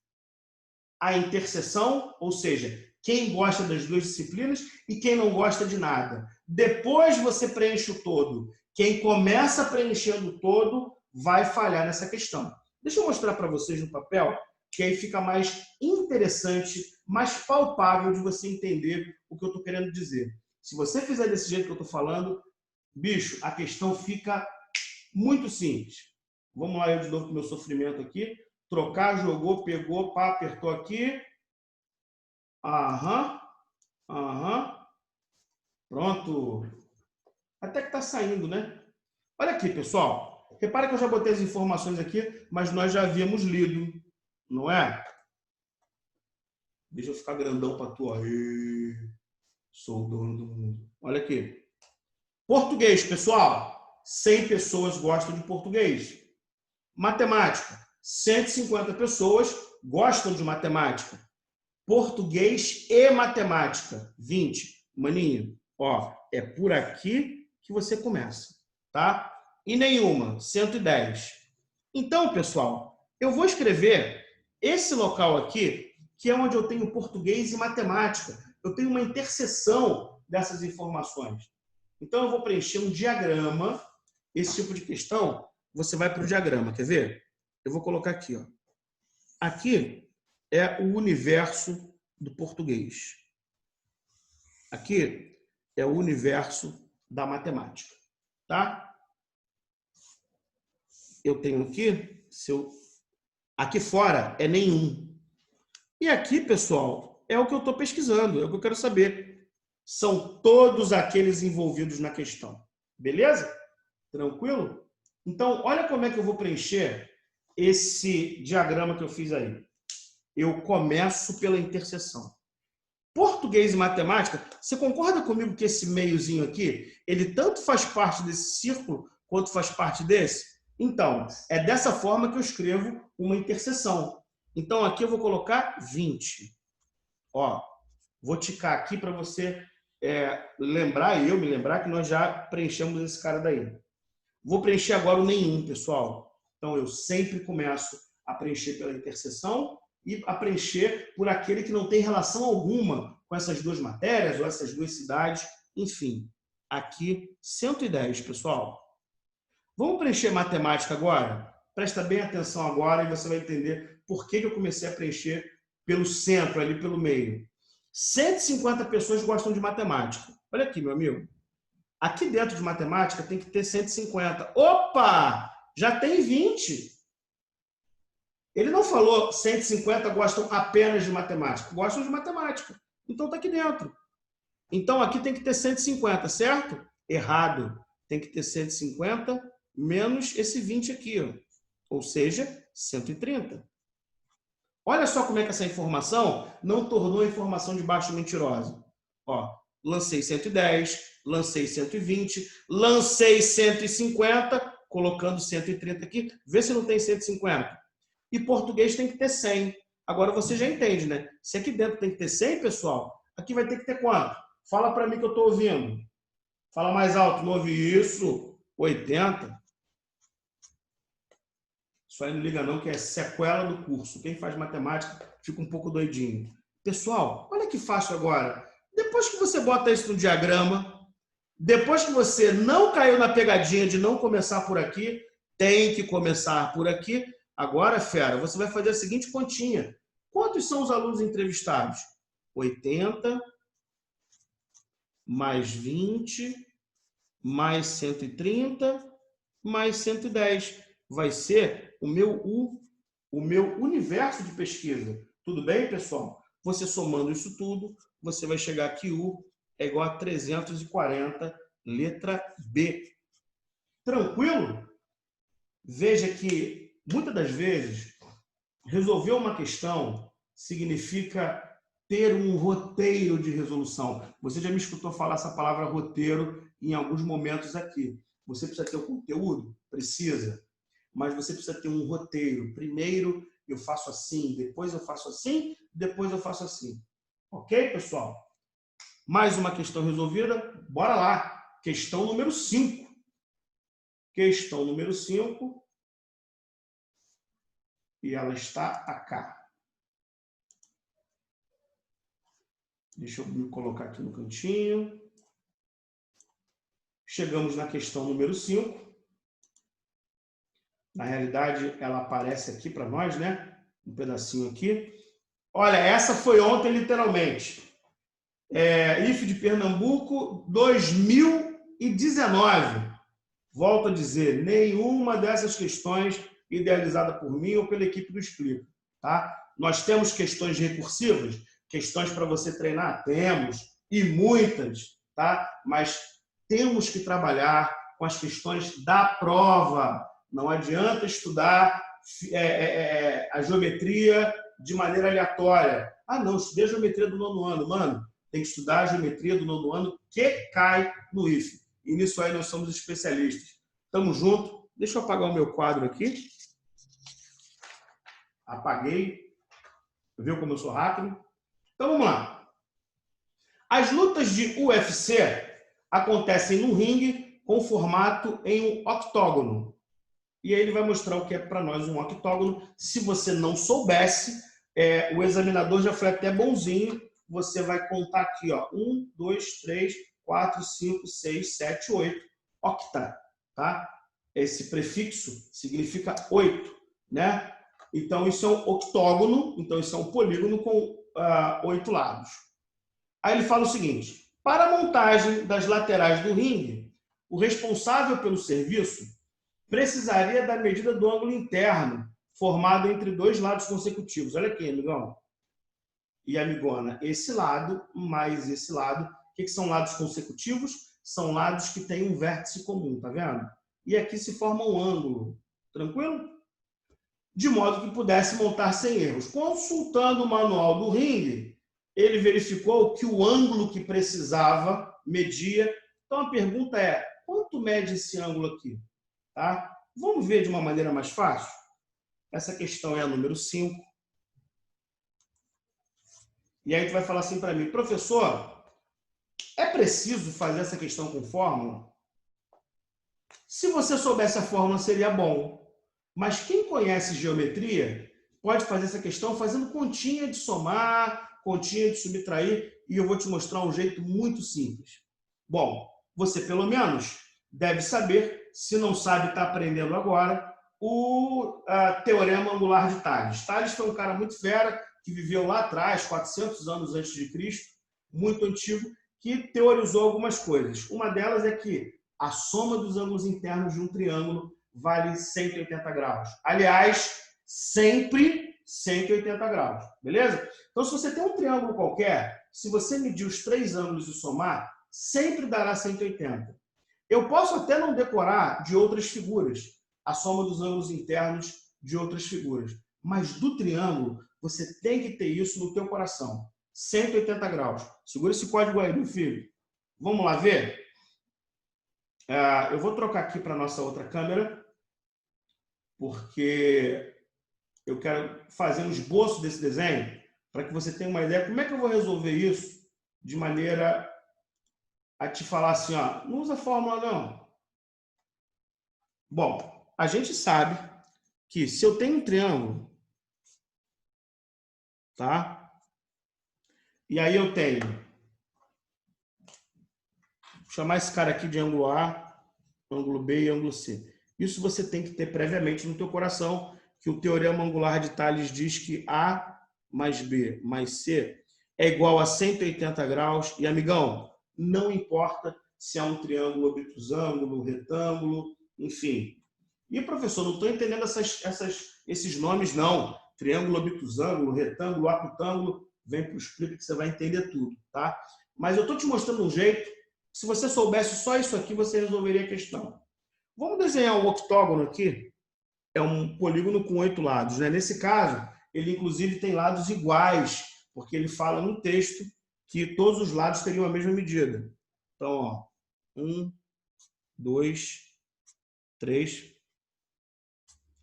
A interseção, ou seja, quem gosta das duas disciplinas e quem não gosta de nada. Depois você preenche o todo. Quem começa preenchendo o todo vai falhar nessa questão. Deixa eu mostrar para vocês no papel, que aí fica mais interessante, mais palpável de você entender o que eu estou querendo dizer. Se você fizer desse jeito que eu estou falando, bicho, a questão fica muito simples. Vamos lá, eu de novo com o meu sofrimento aqui. Trocar, jogou, pegou, pá, apertou aqui. Aham. Aham. Pronto. Até que está saindo, né? Olha aqui, pessoal. Repara que eu já botei as informações aqui, mas nós já havíamos lido, não é? Deixa eu ficar grandão para tu. Aê, sou o dono do mundo. Olha aqui. Português, pessoal. 100 pessoas gostam de português. Matemática. 150 pessoas gostam de matemática. Português e matemática. 20. Maninho, ó, é por aqui que você começa, tá? E nenhuma. 110. Então, pessoal, eu vou escrever esse local aqui, que é onde eu tenho português e matemática. Eu tenho uma interseção dessas informações. Então, eu vou preencher um diagrama. Esse tipo de questão, você vai para o diagrama. Quer ver? Eu vou colocar aqui, ó. Aqui é o universo do português. Aqui é o universo da matemática, tá? Eu tenho aqui, aqui fora é nenhum. E aqui, pessoal, é o que eu estou pesquisando, é o que eu quero saber. São todos aqueles envolvidos na questão. Beleza? Tranquilo? Então, olha como é que eu vou preencher esse diagrama que eu fiz aí. Eu começo pela interseção. Português e matemática, você concorda comigo que esse meiozinho aqui, ele tanto faz parte desse círculo, quanto faz parte desse? Então, é dessa forma que eu escrevo uma interseção. Então, aqui eu vou colocar 20. Ó, vou ticar aqui para você me lembrar que nós já preenchemos esse cara daí. Vou preencher agora o nenhum, pessoal. Então, eu sempre começo a preencher pela interseção e a preencher por aquele que não tem relação alguma com essas duas matérias ou essas duas cidades. Enfim, aqui 110, pessoal. Vamos preencher matemática agora? Presta bem atenção agora e você vai entender por que eu comecei a preencher pelo centro, ali pelo meio. 150 pessoas gostam de matemática. Olha aqui, meu amigo. Aqui dentro de matemática tem que ter 150. Opa! Já tem 20. Ele não falou 150 gostam apenas de matemática. Gostam de matemática. Então está aqui dentro. Então aqui tem que ter 150, certo? Errado. Tem que ter 150 menos esse 20 aqui, ó. Ou seja, 130. Olha só como é que essa informação não tornou a informação de baixo mentirosa. Ó, lancei 110, lancei 120, lancei 150, colocando 130 aqui. Vê se não tem 150. E português tem que ter 100. Agora você já entende, né? Se aqui dentro tem que ter 100, pessoal, aqui vai ter que ter quanto? Fala para mim que eu estou ouvindo. Fala mais alto, não ouvi isso. 80. Isso aí não liga não, que é sequela do curso. Quem faz matemática fica um pouco doidinho. Pessoal, olha que fácil agora. Depois que você bota isso no diagrama, depois que você não caiu na pegadinha de não começar por aqui, tem que começar por aqui. Agora, fera, você vai fazer a seguinte continha. Quantos são os alunos entrevistados? 80, mais 20, mais 130, mais 110. Vai ser o meu universo de pesquisa. Tudo bem, pessoal? Você somando isso tudo, você vai chegar que U é igual a 340, letra B. Tranquilo? Veja que, muitas das vezes, resolver uma questão significa ter um roteiro de resolução. Você já me escutou falar essa palavra roteiro em alguns momentos aqui. Você precisa ter o conteúdo? Precisa. Mas você precisa ter um roteiro. Primeiro eu faço assim, depois eu faço assim, depois eu faço assim. Ok, pessoal? Mais uma questão resolvida? Bora lá. Questão número 5. Questão número 5. E ela está acá. Deixa eu me colocar aqui no cantinho. Chegamos na questão número 5. Na realidade, ela aparece aqui para nós, né? Um pedacinho aqui. Olha, essa foi ontem, literalmente. IFE de Pernambuco, 2019. Volto a dizer, nenhuma dessas questões idealizada por mim ou pela equipe do Explica. Tá? Nós temos questões recursivas, questões para você treinar? Temos, e muitas, tá? Mas temos que trabalhar com as questões da prova. Não adianta estudar a geometria de maneira aleatória. Ah, não, estudei a geometria do 9º ano. Mano, tem que estudar a geometria do 9º ano que cai no IFE. E nisso aí nós somos especialistas. Tamo junto. Deixa eu apagar o meu quadro aqui. Apaguei. Viu como eu sou rápido? Então vamos lá. As lutas de UFC acontecem no ringue com formato em um octógono. E aí ele vai mostrar o que é para nós um octógono. Se você não soubesse, o examinador já foi até bonzinho. Você vai contar aqui, ó, 1, 2, 3, 4, 5, 6, 7, 8. Octa, tá? Esse prefixo significa 8, né? Então, isso é um octógono, então isso é um polígono com 8 lados. Aí ele fala o seguinte: para a montagem das laterais do ringue, o responsável pelo serviço precisaria da medida do ângulo interno, formado entre 2 lados consecutivos. Olha aqui, amigão. E amigona, esse lado mais esse lado. O que são lados consecutivos? São lados que têm um vértice comum, tá vendo? E aqui se forma um ângulo. Tranquilo? De modo que pudesse montar sem erros. Consultando o manual do ringue, ele verificou que o ângulo que precisava media. Então a pergunta é: quanto mede esse ângulo aqui? Tá? Vamos ver de uma maneira mais fácil? Essa questão é a número 5. E aí tu vai falar assim para mim: professor, é preciso fazer essa questão com fórmula? Se você soubesse a fórmula, seria bom. Mas quem conhece geometria pode fazer essa questão fazendo continha de somar, continha de subtrair, e eu vou te mostrar um jeito muito simples. Bom, você pelo menos deve saber, se não sabe, está aprendendo agora, o teorema angular de Tales. Tales foi um cara muito fera, que viveu lá atrás, 400 anos antes de Cristo, muito antigo, que teorizou algumas coisas. Uma delas é que a soma dos ângulos internos de um triângulo vale 180 graus. Aliás, sempre 180 graus, beleza? Então, se você tem um triângulo qualquer, se você medir os 3 ângulos e somar, sempre dará 180. Eu posso até não decorar de outras figuras, a soma dos ângulos internos de outras figuras, mas do triângulo, você tem que ter isso no teu coração. 180 graus. Segura esse código aí, meu filho. Vamos lá ver? Eu vou trocar aqui para a nossa outra câmera, porque eu quero fazer um esboço desse desenho para que você tenha uma ideia como é que eu vou resolver isso de maneira a te falar assim, ó, não usa fórmula não. Bom, a gente sabe que se eu tenho um triângulo, tá? E aí eu tenho, vou chamar esse cara aqui de ângulo A, ângulo B e ângulo C. Isso você tem que ter previamente no teu coração, que o teorema angular de Tales diz que A mais B mais C é igual a 180 graus. E, amigão, não importa se é um triângulo obtusângulo, retângulo, enfim. E, professor, não estou entendendo esses nomes, não. Triângulo obtusângulo, retângulo, acutângulo, vem para o Explica que você vai entender tudo, tá? Mas eu estou te mostrando um jeito, se você soubesse só isso aqui, você resolveria a questão. Vamos desenhar um octógono aqui. É um polígono com 8 lados, né? Nesse caso, ele inclusive tem lados iguais. Porque ele fala no texto que todos os lados teriam a mesma medida. Então, ó, 1, 2, 3,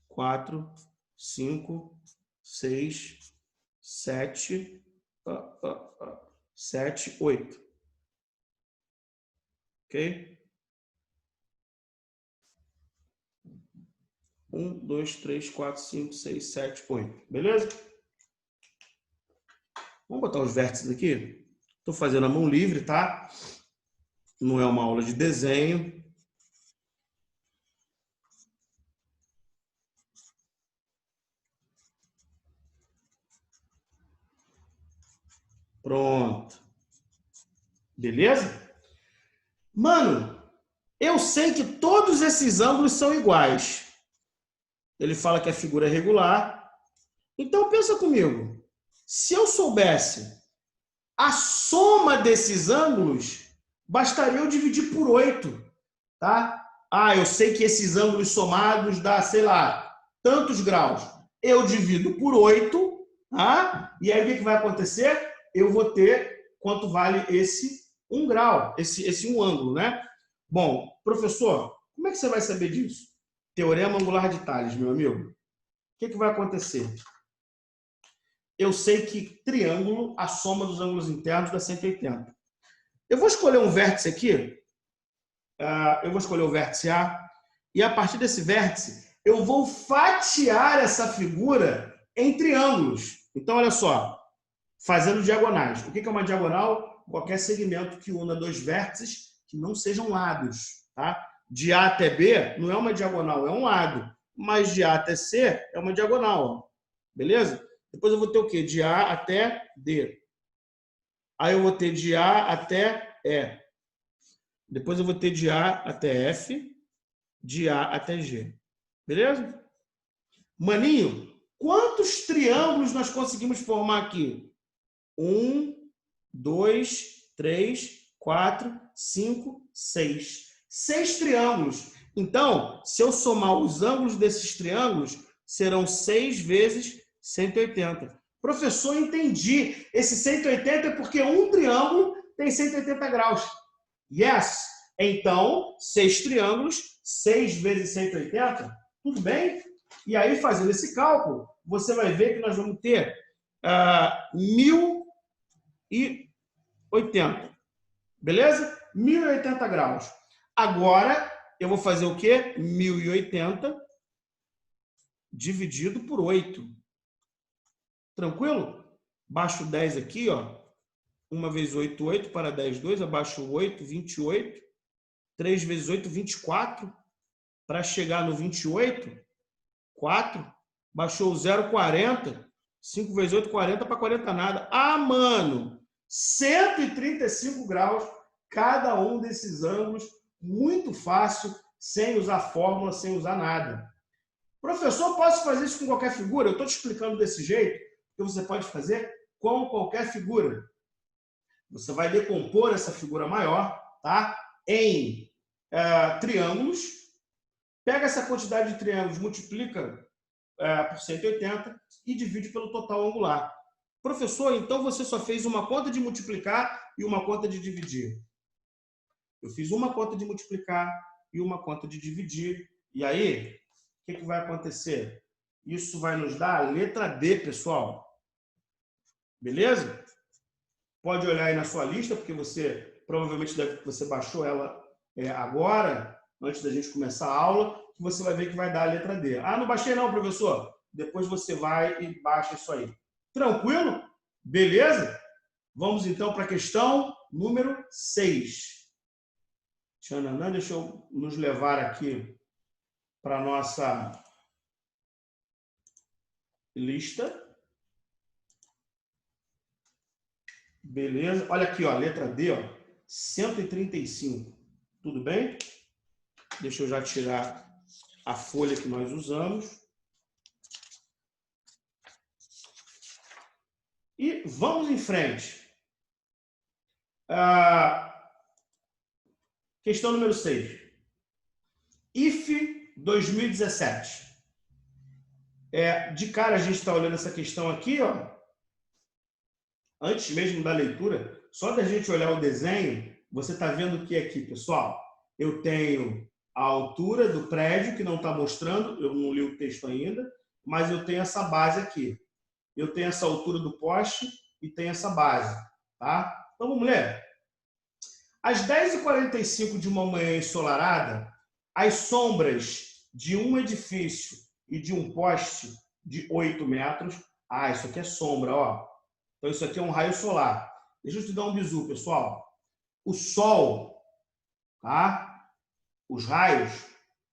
4, 5, 6, 7, 7, 8. Ok? 1, 2, 3, 4, 5, 6, 7, 8. Beleza? Vamos botar os vértices aqui. Estou fazendo a mão livre, tá? Não é uma aula de desenho. Pronto. Beleza? Mano, eu sei que todos esses ângulos são iguais. Ele fala que a figura é regular. Então, pensa comigo. Se eu soubesse a soma desses ângulos, bastaria eu dividir por 8, tá? Ah, eu sei que esses ângulos somados dá, sei lá, tantos graus. Eu divido por 8, tá? E aí o que vai acontecer? Eu vou ter quanto vale esse 1 grau, esse 1 ângulo, né? Bom, professor, como é que você vai saber disso? Teorema angular de Tales, meu amigo. O que vai acontecer? Eu sei que triângulo, a soma dos ângulos internos dá 180. Eu vou escolher um vértice aqui. Eu vou escolher o vértice A. E a partir desse vértice, eu vou fatiar essa figura em triângulos. Então, olha só. Fazendo diagonais. O que é uma diagonal? Qualquer segmento que una dois vértices que não sejam lados. Tá? De A até B não é uma diagonal, é um lado. Mas de A até C é uma diagonal. Ó. Beleza? Depois eu vou ter o quê? De A até D. Aí eu vou ter de A até E. Depois eu vou ter de A até F, de A até G. Beleza? Maninho, quantos triângulos nós conseguimos formar aqui? 1, 2, 3, 4, 5, 6. 6 triângulos. Então, se eu somar os ângulos desses triângulos, serão 6 vezes 180. Professor, entendi. Esse 180 é porque um triângulo tem 180 graus. Yes. Então, 6 triângulos, 6 vezes 180, tudo bem? E aí, fazendo esse cálculo, você vai ver que nós vamos ter 1080. Beleza? 1080 graus. Agora, eu vou fazer o quê? 1080 dividido por 8. Tranquilo? Baixo 10 aqui, ó. 1 vezes 8, 8. Para 10, 2. Abaixo 8, 28. 3 vezes 8, 24. Para chegar no 28, 4. Baixou o 0, 40. 5 vezes 8, 40. Para 40 nada. Ah, mano! 135 graus cada um desses ângulos. Muito fácil, sem usar fórmula, sem usar nada. Professor, posso fazer isso com qualquer figura? Eu estou te explicando desse jeito, que você pode fazer com qualquer figura. Você vai decompor essa figura maior, tá? Em triângulos. Pega essa quantidade de triângulos, multiplica por 180 e divide pelo total angular. Professor, então você só fez uma conta de multiplicar e uma conta de dividir. Eu fiz uma conta de multiplicar e uma conta de dividir. E aí, o que vai acontecer? Isso vai nos dar a letra D, pessoal. Beleza? Pode olhar aí na sua lista, porque você provavelmente você baixou ela agora, antes da gente começar a aula, que você vai ver que vai dar a letra D. Ah, não baixei não, professor. Depois você vai e baixa isso aí. Tranquilo? Beleza? Vamos então para a questão número 6. Tchananã, deixa eu nos levar aqui para a nossa lista. Beleza. Olha aqui, ó, letra D, ó, 135. Tudo bem? Deixa eu já tirar a folha que nós usamos. E vamos em frente. Questão número 6. IF 2017. De cara, a gente está olhando essa questão aqui, ó. antes mesmo da leitura, só da gente olhar o desenho, você está vendo que aqui, pessoal, eu tenho a altura do prédio, que não está mostrando, eu não li o texto ainda, mas eu tenho essa base aqui. Eu tenho essa altura do poste e tenho essa base. Tá? Então, vamos ler. Às 10h45 de uma manhã ensolarada, as sombras de um edifício e de um poste de 8 metros... Ah, isso aqui é sombra, ó. Então, isso aqui é um raio solar. Deixa eu te dar um bizu, pessoal. O Sol, tá? Os raios,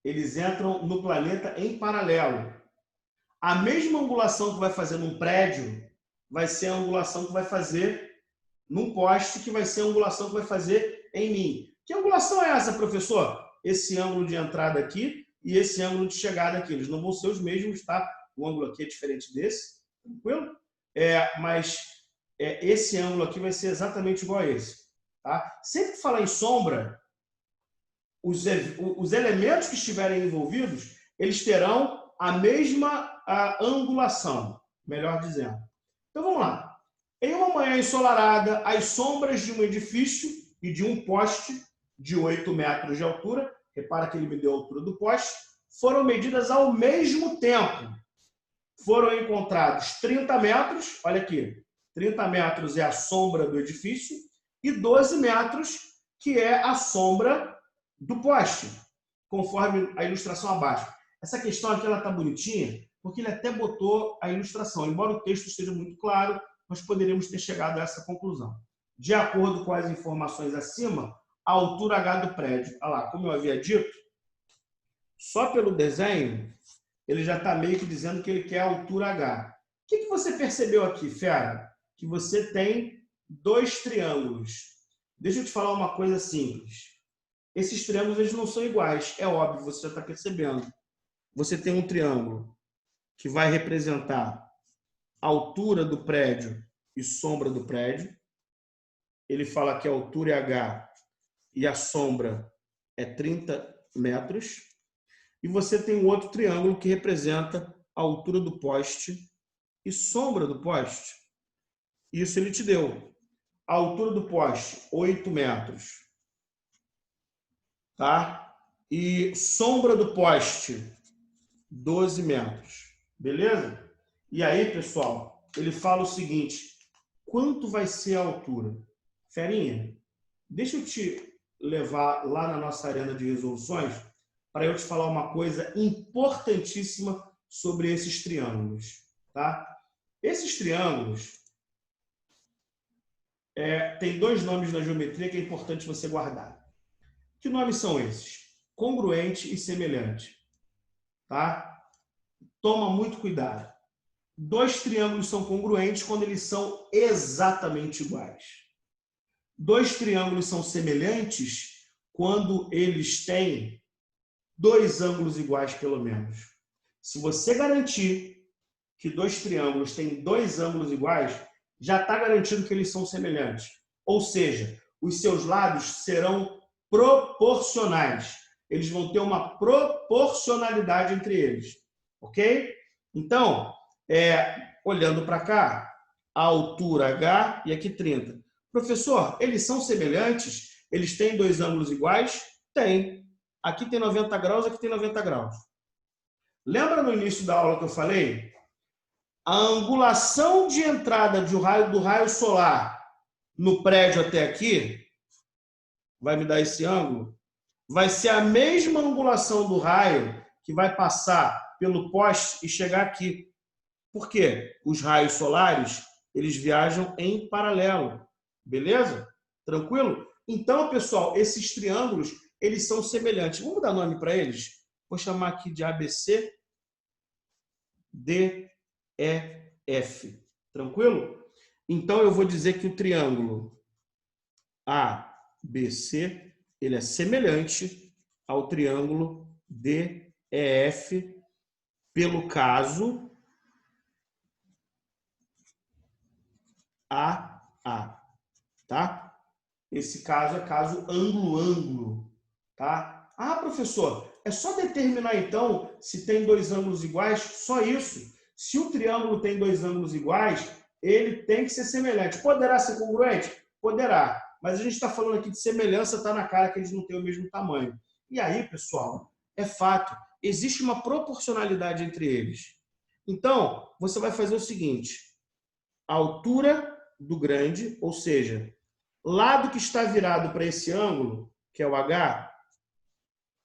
eles entram no planeta em paralelo. A mesma angulação que vai fazer num prédio vai ser a angulação que vai fazer num poste, que vai ser a angulação que vai fazer em mim. Que angulação é essa, professor? Esse ângulo de entrada aqui e esse ângulo de chegada aqui. Eles não vão ser os mesmos, tá? O ângulo aqui é diferente desse, tranquilo? Mas esse ângulo aqui vai ser exatamente igual a esse. Tá? Sempre que falar em sombra, os elementos que estiverem envolvidos, eles terão a mesma angulação, melhor dizendo. Então, vamos lá. Em uma manhã ensolarada, as sombras de um edifício e de um poste de 8 metros de altura, repara que ele me deu a altura do poste, foram medidas ao mesmo tempo. Foram encontrados 30 metros, olha aqui, 30 metros é a sombra do edifício e 12 metros que é a sombra do poste, conforme a ilustração abaixo. Essa questão aqui ela está bonitinha, porque ele até botou a ilustração. Embora o texto esteja muito claro, nós poderíamos ter chegado a essa conclusão. De acordo com as informações acima, a altura H do prédio. Olha lá, como eu havia dito, só pelo desenho, ele já está meio que dizendo que ele quer a altura H. O que você percebeu aqui, fera? Que você tem dois triângulos. Deixa eu te falar uma coisa simples. Esses triângulos eles não são iguais, é óbvio, você já está percebendo. Você tem um triângulo que vai representar a altura do prédio e sombra do prédio. Ele fala que a altura é H e a sombra é 30 metros. E você tem um outro triângulo que representa a altura do poste e sombra do poste. Isso ele te deu. A altura do poste, 8 metros. Tá? E sombra do poste, 12 metros. Beleza? E aí, pessoal, ele fala o seguinte: quanto vai ser a altura? Ferinha, deixa eu te levar lá na nossa arena de resoluções para eu te falar uma coisa importantíssima sobre esses triângulos. Tá? Esses triângulos tem dois nomes na geometria que é importante você guardar. Que nomes são esses? Congruente e semelhante. Tá? Toma muito cuidado. Dois triângulos são congruentes quando eles são exatamente iguais. Dois triângulos são semelhantes quando eles têm dois ângulos iguais, pelo menos. Se você garantir que dois triângulos têm dois ângulos iguais, já está garantido que eles são semelhantes. Ou seja, os seus lados serão proporcionais. Eles vão ter uma proporcionalidade entre eles. Ok? Então, olhando para cá, a altura H e aqui 30. Professor, eles são semelhantes? Eles têm dois ângulos iguais? Tem. Aqui tem 90 graus, aqui tem 90 graus. Lembra no início da aula que eu falei? A angulação de entrada do raio solar no prédio até aqui, vai me dar esse ângulo, vai ser a mesma angulação do raio que vai passar pelo poste e chegar aqui. Por quê? Os raios solares, eles viajam em paralelo. Beleza? Tranquilo? Então, pessoal, esses triângulos, eles são semelhantes. Vamos dar nome para eles? Vou chamar aqui de ABC, D, E, F. Tranquilo? Então, eu vou dizer que o triângulo ABC, ele é semelhante ao triângulo DEF pelo caso AA, tá? Esse caso é caso ângulo-ângulo, tá? Ah, professor, é só determinar então se tem dois ângulos iguais? Só isso. Se o triângulo tem dois ângulos iguais, ele tem que ser semelhante. Poderá ser congruente? Poderá. Mas a gente está falando aqui de semelhança, está na cara que eles não têm o mesmo tamanho. E aí, pessoal, é fato, existe uma proporcionalidade entre eles. Então, você vai fazer o seguinte, a altura do grande, ou seja, lado que está virado para esse ângulo, que é o H,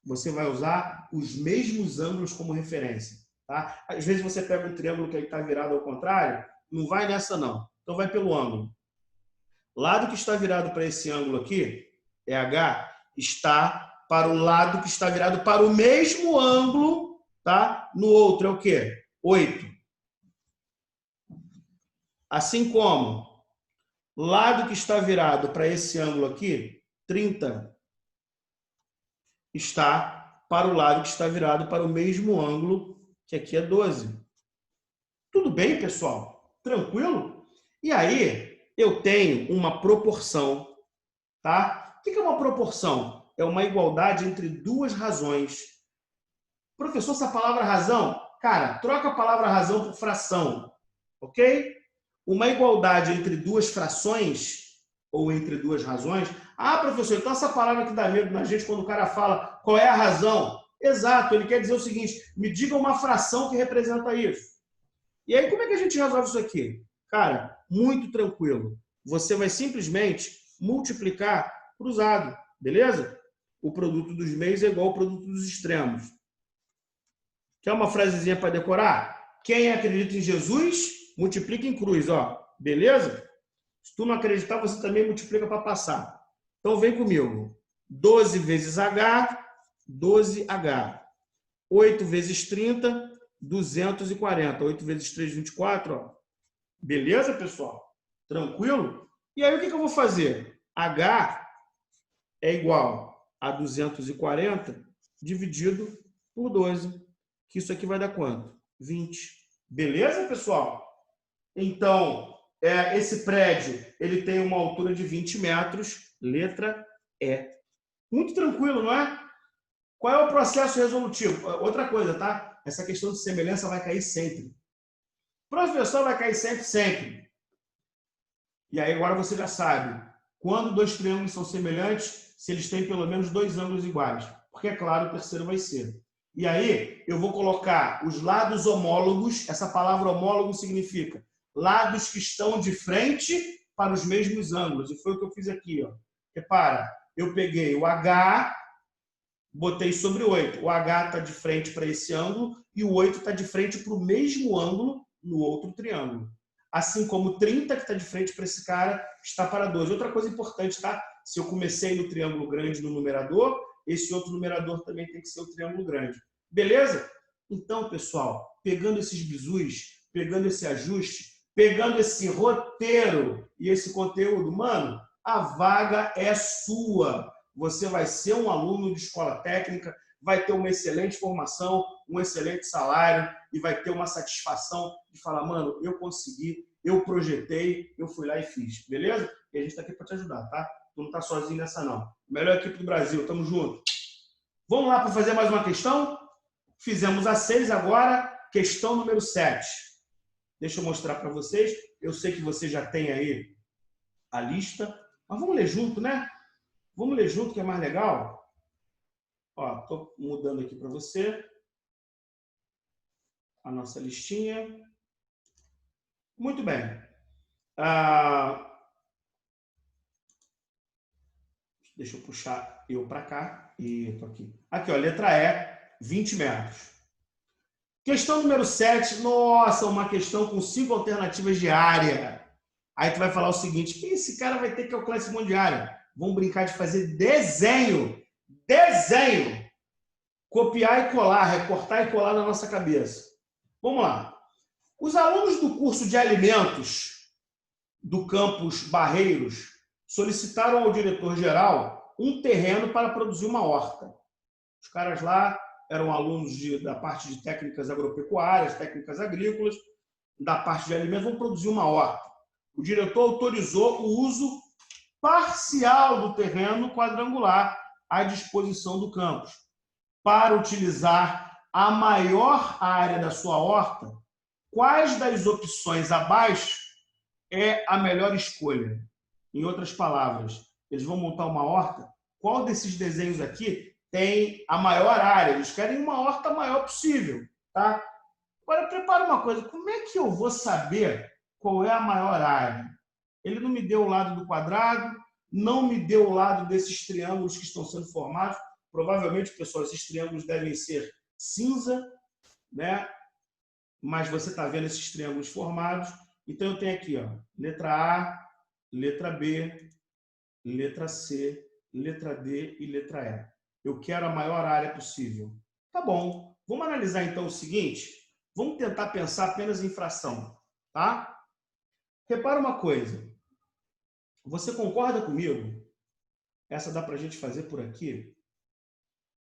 você vai usar os mesmos ângulos como referência. Tá? Às vezes você pega um triângulo que está virado ao contrário, não vai nessa não. Então vai pelo ângulo. Lado que está virado para esse ângulo aqui, é H, está para o lado que está virado para o mesmo ângulo, tá? No outro é o quê? 8. Assim como lado que está virado para esse ângulo aqui, 30, está para o lado que está virado para o mesmo ângulo, que aqui é 12. Tudo bem, pessoal? Tranquilo? E aí, eu tenho uma proporção, tá? O que é uma proporção? É uma igualdade entre duas razões. Professor, essa palavra razão, cara, troca a palavra razão por fração, ok? Uma igualdade entre duas frações ou entre duas razões. Ah, professor, então essa palavra que dá medo na gente quando o cara fala qual é a razão. Exato, ele quer dizer o seguinte, me diga uma fração que representa isso. E aí, como é que a gente resolve isso aqui? Cara, muito tranquilo. Você vai simplesmente multiplicar cruzado, beleza? O produto dos meios é igual ao produto dos extremos. Quer uma frasezinha para decorar? Quem acredita em Jesus, multiplica em cruz, ó. Beleza? Se tu não acreditar, você também multiplica para passar. Então, vem comigo. 12 vezes H, 12H. 8 vezes 30, 240. 8 vezes 3, 24, ó. Beleza, pessoal? Tranquilo? E aí, o que eu vou fazer? H é igual a 240 dividido por 12. Que isso aqui vai dar quanto? 20. Beleza, pessoal? Então, esse prédio ele tem uma altura de 20 metros, letra E. Muito tranquilo, não é? Qual é o processo resolutivo? Outra coisa, tá? Essa questão de semelhança vai cair sempre. Professor, vai cair sempre, sempre. E aí agora você já sabe, quando dois triângulos são semelhantes, se eles têm pelo menos dois ângulos iguais. Porque, é claro, o terceiro vai ser. E aí eu vou colocar os lados homólogos, essa palavra homólogo significa lados que estão de frente para os mesmos ângulos. E foi o que eu fiz aqui, ó. Repara, eu peguei o H, botei sobre 8. O H está de frente para esse ângulo e o 8 está de frente para o mesmo ângulo no outro triângulo. Assim como 30, que está de frente para esse cara, está para 12. Outra coisa importante, tá? Se eu comecei no triângulo grande no numerador, esse outro numerador também tem que ser o triângulo grande. Beleza? Então, pessoal, pegando esses bizus, pegando esse ajuste, pegando esse roteiro e esse conteúdo, mano, a vaga é sua. Você vai ser um aluno de escola técnica, vai ter uma excelente formação, um excelente salário e vai ter uma satisfação de falar, mano, eu consegui, eu projetei, eu fui lá e fiz. Beleza? E a gente está aqui para te ajudar, tá? Tu não está sozinho nessa, não. Melhor equipe do Brasil, tamo junto. Vamos lá para fazer mais uma questão? Fizemos a 6 agora, questão número 7. Deixa eu mostrar para vocês. Eu sei que você já tem aí a lista, mas vamos ler junto, né? Vamos ler junto, que é mais legal. Ó, estou mudando aqui para você a nossa listinha. Muito bem. Deixa eu puxar eu para cá. E estou aqui. Aqui, ó, letra E, 20 metros. Questão número 7. Nossa, uma questão com 5 alternativas de área. Aí tu vai falar o seguinte, que esse cara vai ter que calcular esse monte de área. Vamos brincar de fazer desenho. Desenho. Copiar e colar, recortar e colar na nossa cabeça. Vamos lá. Os alunos do curso de alimentos do campus Barreiros solicitaram ao diretor-geral um terreno para produzir uma horta. Os caras lá eram alunos da parte de técnicas agropecuárias, técnicas agrícolas, da parte de alimentos, vão produzir uma horta. O diretor autorizou o uso parcial do terreno quadrangular à disposição do campus, para utilizar a maior área da sua horta. Quais das opções abaixo é a melhor escolha? Em outras palavras, eles vão montar uma horta. Qual desses desenhos aqui tem a maior área? Eles querem uma horta maior possível, tá? Agora, prepara uma coisa. Como é que eu vou saber qual é a maior área? Ele não me deu o lado do quadrado, não me deu o lado desses triângulos que estão sendo formados. Provavelmente, pessoal, esses triângulos devem ser cinza, né? Mas você está vendo esses triângulos formados. Então, eu tenho aqui, ó, letra A, letra B, letra C, letra D e letra E. Eu quero a maior área possível. Tá bom. Vamos analisar, então, o seguinte. Vamos tentar pensar apenas em fração, tá? Repara uma coisa. Você concorda comigo? Essa dá para a gente fazer por aqui.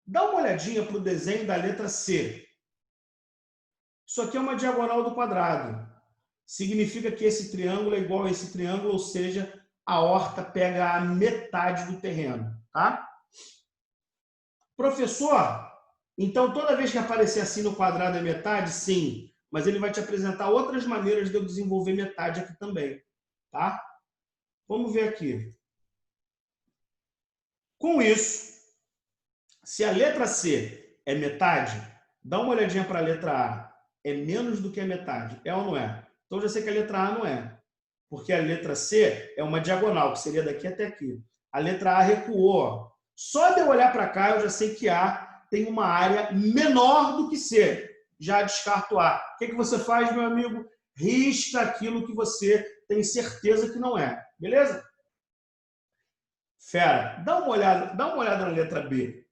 Dá uma olhadinha para o desenho da letra C. Isso aqui é uma diagonal do quadrado. Significa que esse triângulo é igual a esse triângulo, ou seja, a horta pega a metade do terreno, tá? Professor, então toda vez que aparecer assim no quadrado é metade? Sim, mas ele vai te apresentar outras maneiras de eu desenvolver metade aqui também, tá? Vamos ver aqui. Com isso, se a letra C é metade, dá uma olhadinha para a letra A. É menos do que a metade, é ou não é? Então, já sei que a letra A não é. Porque a letra C é uma diagonal, que seria daqui até aqui. A letra A recuou. Só de eu olhar para cá, eu já sei que A tem uma área menor do que C. Já descarto A. O que você faz, meu amigo? Risca aquilo que você tem certeza que não é. Beleza? Fera, dá uma olhada na letra B.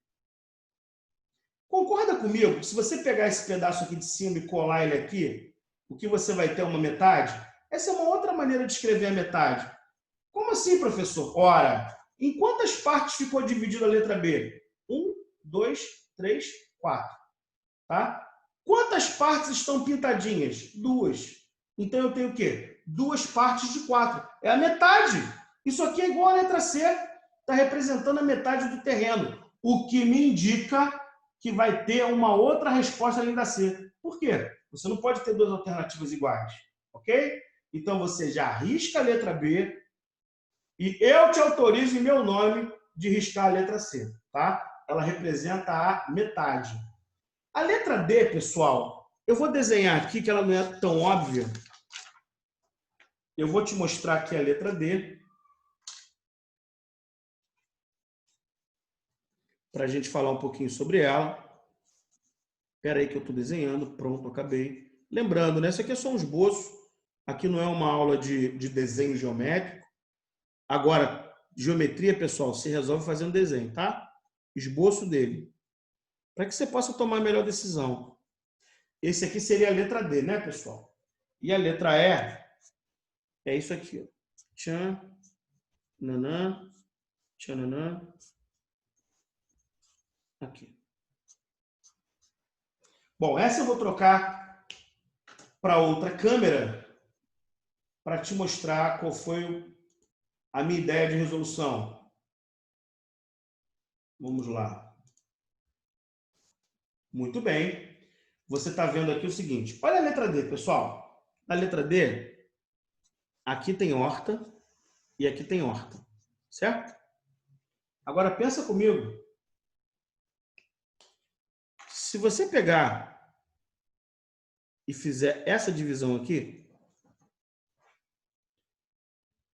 Concorda comigo que se você pegar esse pedaço aqui de cima e colar ele aqui, o que você vai ter é uma metade? Essa é uma outra maneira de escrever a metade. Como assim, professor? Ora, em quantas partes ficou dividida a letra B? 1, 2, 3, 4. Tá? Quantas partes estão pintadinhas? 2. Então eu tenho o quê? 2 partes de 4. É a metade. Isso aqui é igual a letra C. Está representando a metade do terreno. O que me indica que vai ter uma outra resposta além da C. Por quê? Você não pode ter duas alternativas iguais. Ok? Então, você já risca a letra B e eu te autorizo em meu nome de riscar a letra C. Tá? Ela representa a metade. A letra D, pessoal, eu vou desenhar aqui que ela não é tão óbvia. Eu vou te mostrar aqui a letra D. Para a gente falar um pouquinho sobre ela. Espera aí que eu estou desenhando. Pronto, acabei. Lembrando, né? Isso aqui é só um esboço. Aqui não é uma aula de desenho geométrico. Agora, geometria, pessoal, se resolve fazendo desenho, tá? Esboço dele. Para que você possa tomar a melhor decisão. Esse aqui seria a letra D, né, pessoal? E a letra E é isso aqui. Ó. Tchan, nanã, tchananã. Aqui. Bom, essa eu vou trocar para outra câmera para te mostrar qual foi a minha ideia de resolução. Vamos lá. Muito bem. Você está vendo aqui o seguinte. Olha a letra D, pessoal. Na letra D, aqui tem horta e aqui tem horta. Certo? Agora, pensa comigo. Se você pegar e fizer essa divisão aqui,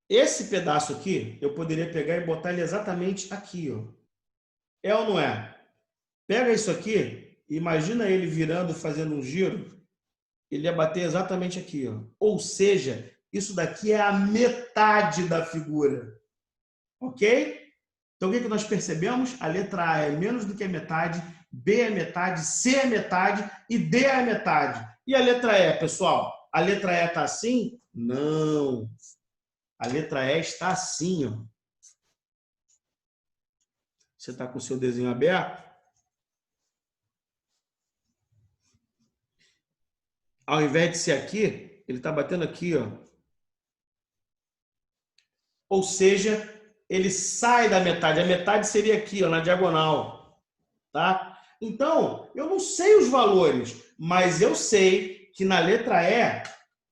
esse pedaço aqui, eu poderia pegar e botar ele exatamente aqui, ó. É ou não é? Pega isso aqui, imagina ele virando, fazendo um giro, ele ia bater exatamente aqui, ó. Ou seja, isso daqui é a metade da figura. Ok? Então, o que nós percebemos? A letra A é menos do que a metade, B é metade, C é metade e D é metade. E a letra E, pessoal? A letra E está assim? Não. A letra E está assim, ó. Você está com o seu desenho aberto? Ao invés de ser aqui, ele está batendo aqui, ó. Ou seja, ele sai da metade. A metade seria aqui, ó, na diagonal. Tá? Então, eu não sei os valores, mas eu sei que na letra E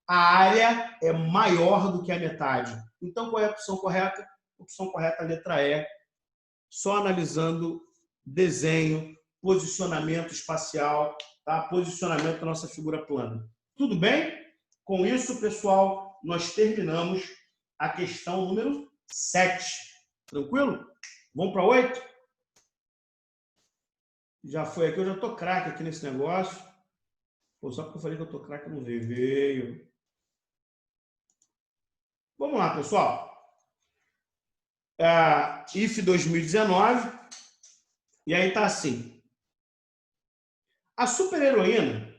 a área é maior do que a metade. Então, qual é a opção correta? A opção correta é a letra E. Só analisando desenho, posicionamento espacial, tá? Posicionamento da nossa figura plana. Tudo bem? Com isso, pessoal, nós terminamos a questão número 7. Tranquilo? Vamos para 8? Já foi aqui, eu já estou craque aqui nesse negócio. Pô, só porque eu falei que eu estou craque, não veio. Veio. Vamos lá, pessoal. IF 2019. E aí tá assim. A super-heroína,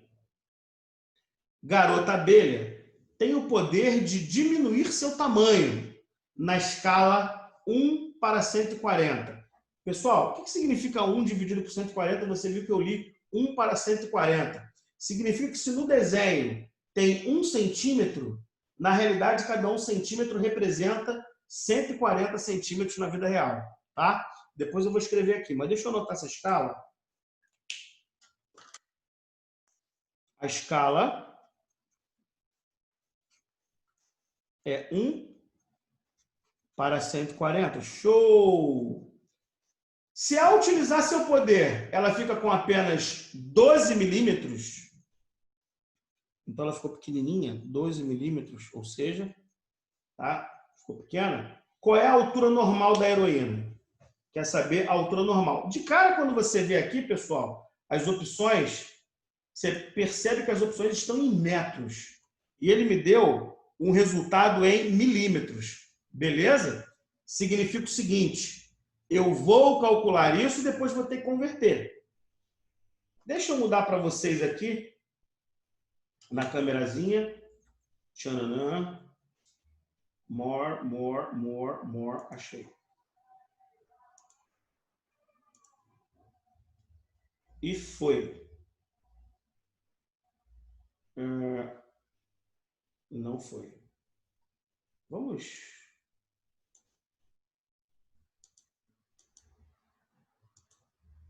Garota Abelha, tem o poder de diminuir seu tamanho na escala 1 para 140. Pessoal, o que significa 1 dividido por 140? Você viu que eu li 1 para 140. Significa que se no desenho tem 1 centímetro, na realidade, cada 1 centímetro representa 140 centímetros na vida real. Tá? Depois eu vou escrever aqui, mas deixa eu anotar essa escala. A escala é 1 para 140. Show! Se ao utilizar seu poder, ela fica com apenas 12 milímetros, então ela ficou pequenininha, 12 milímetros, ou seja, tá? Ficou pequena. Qual é a altura normal da heroína? Quer saber a altura normal? De cara, quando você vê aqui, pessoal, as opções, você percebe que as opções estão em metros. E ele me deu um resultado em milímetros. Beleza? Significa o seguinte, eu vou calcular isso e depois vou ter que converter. Deixa eu mudar para vocês aqui, na câmerazinha. Tchananã. More. Achei. E foi. Não foi. Vamos.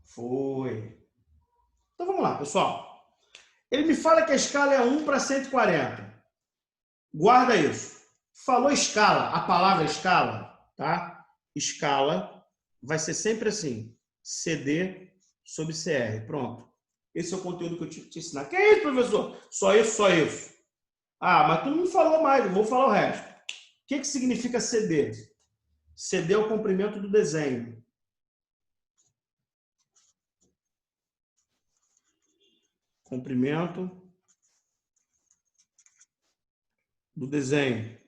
Foi. Então vamos lá, pessoal. Ele me fala que a escala é 1 para 140. Guarda isso. Falou escala, a palavra escala, tá? Escala vai ser sempre assim. CD sobre CR. Pronto. Esse é o conteúdo que eu tive que te ensinar. Que é isso, professor? Só isso, só isso. Ah, mas tu não falou mais, eu vou falar o resto. O que significa CD? CD é o comprimento do desenho. Comprimento do desenho.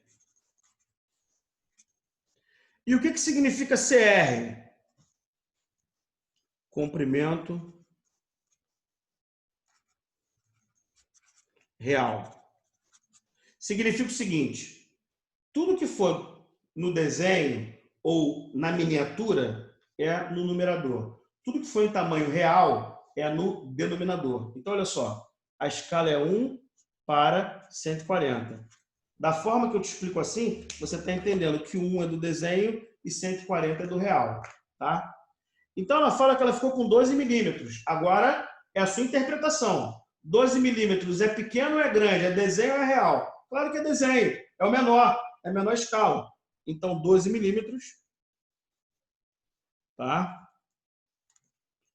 E o que significa CR? Comprimento real. Significa o seguinte, tudo que for no desenho ou na miniatura é no numerador. Tudo que for em tamanho real é no denominador. Então, olha só, a escala é 1 para 140. Da forma que eu te explico assim, você está entendendo que 1 é do desenho e 140 é do real. Tá? Então, ela fala que ela ficou com 12 milímetros. Agora, é a sua interpretação. 12 milímetros é pequeno ou é grande? É desenho ou é real? Claro que é desenho. É o menor. É a menor escala. Então, 12 milímetros, tá?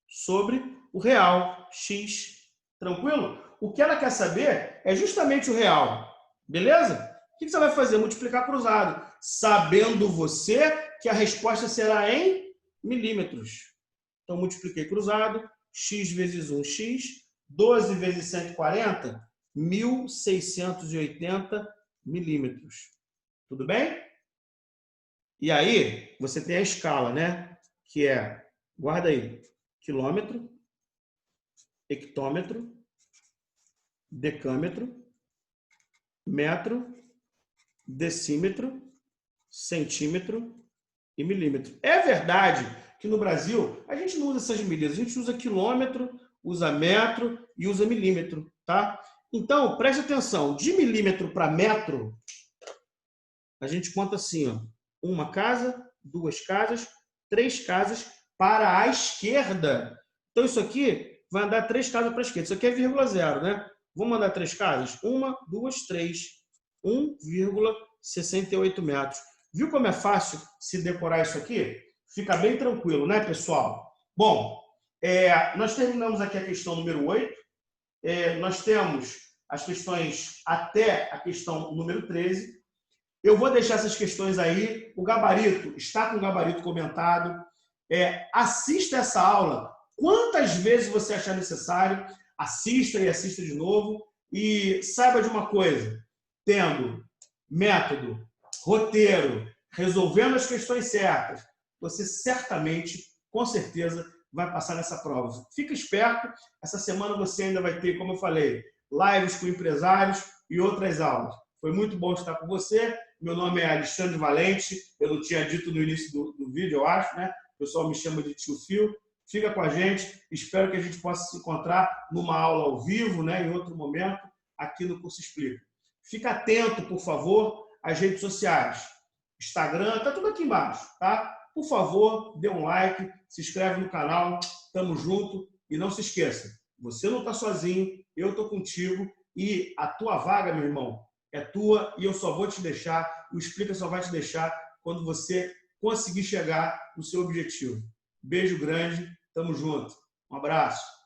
Sobre o real, x. Tranquilo? O que ela quer saber é justamente o real. Beleza? O que você vai fazer? Multiplicar cruzado. Sabendo você que a resposta será em milímetros. Então, multipliquei cruzado. X vezes 1, x. 12 vezes 140, 1.680 milímetros. Tudo bem? E aí, você tem a escala, né? Que é, guarda aí, quilômetro, hectômetro, decâmetro, metro, decímetro, centímetro e milímetro. É verdade que no Brasil a gente não usa essas medidas, a gente usa quilômetro, usa metro e usa milímetro, tá? Então, preste atenção, de milímetro para metro, a gente conta assim, ó, uma casa, 2 casas, 3 casas para a esquerda. Então, isso aqui vai andar 3 casas para a esquerda. Isso aqui é 0,0, né? Vamos mandar 3 casas? 1, 2, 3. 1,68 metros. Viu como é fácil se decorar isso aqui? Fica bem tranquilo, né, pessoal? Bom, nós terminamos aqui a questão número 8. Nós temos as questões até a questão número 13. Eu vou deixar essas questões aí. O gabarito, está com o gabarito comentado. Assista essa aula quantas vezes você achar necessário. Assista e assista de novo. E saiba de uma coisa, tendo método, roteiro, resolvendo as questões certas, você certamente, com certeza, vai passar nessa prova. Fica esperto, essa semana você ainda vai ter, como eu falei, lives com empresários e outras aulas. Foi muito bom estar com você. Meu nome é Alexandre Valente, eu não tinha dito no início do vídeo, eu acho, né? O pessoal me chama de Tio Fio. Fica com a gente, espero que a gente possa se encontrar numa aula ao vivo, né, em outro momento, aqui no Curso Explica. Fica atento, por favor, às redes sociais. Instagram, tá tudo aqui embaixo, tá? Por favor, dê um like, se inscreve no canal, tamo junto e não se esqueça, você não tá sozinho, eu tô contigo e a tua vaga, meu irmão, é tua e eu só vou te deixar, o Explica só vai te deixar quando você conseguir chegar no seu objetivo. Beijo grande, tamo junto. Um abraço.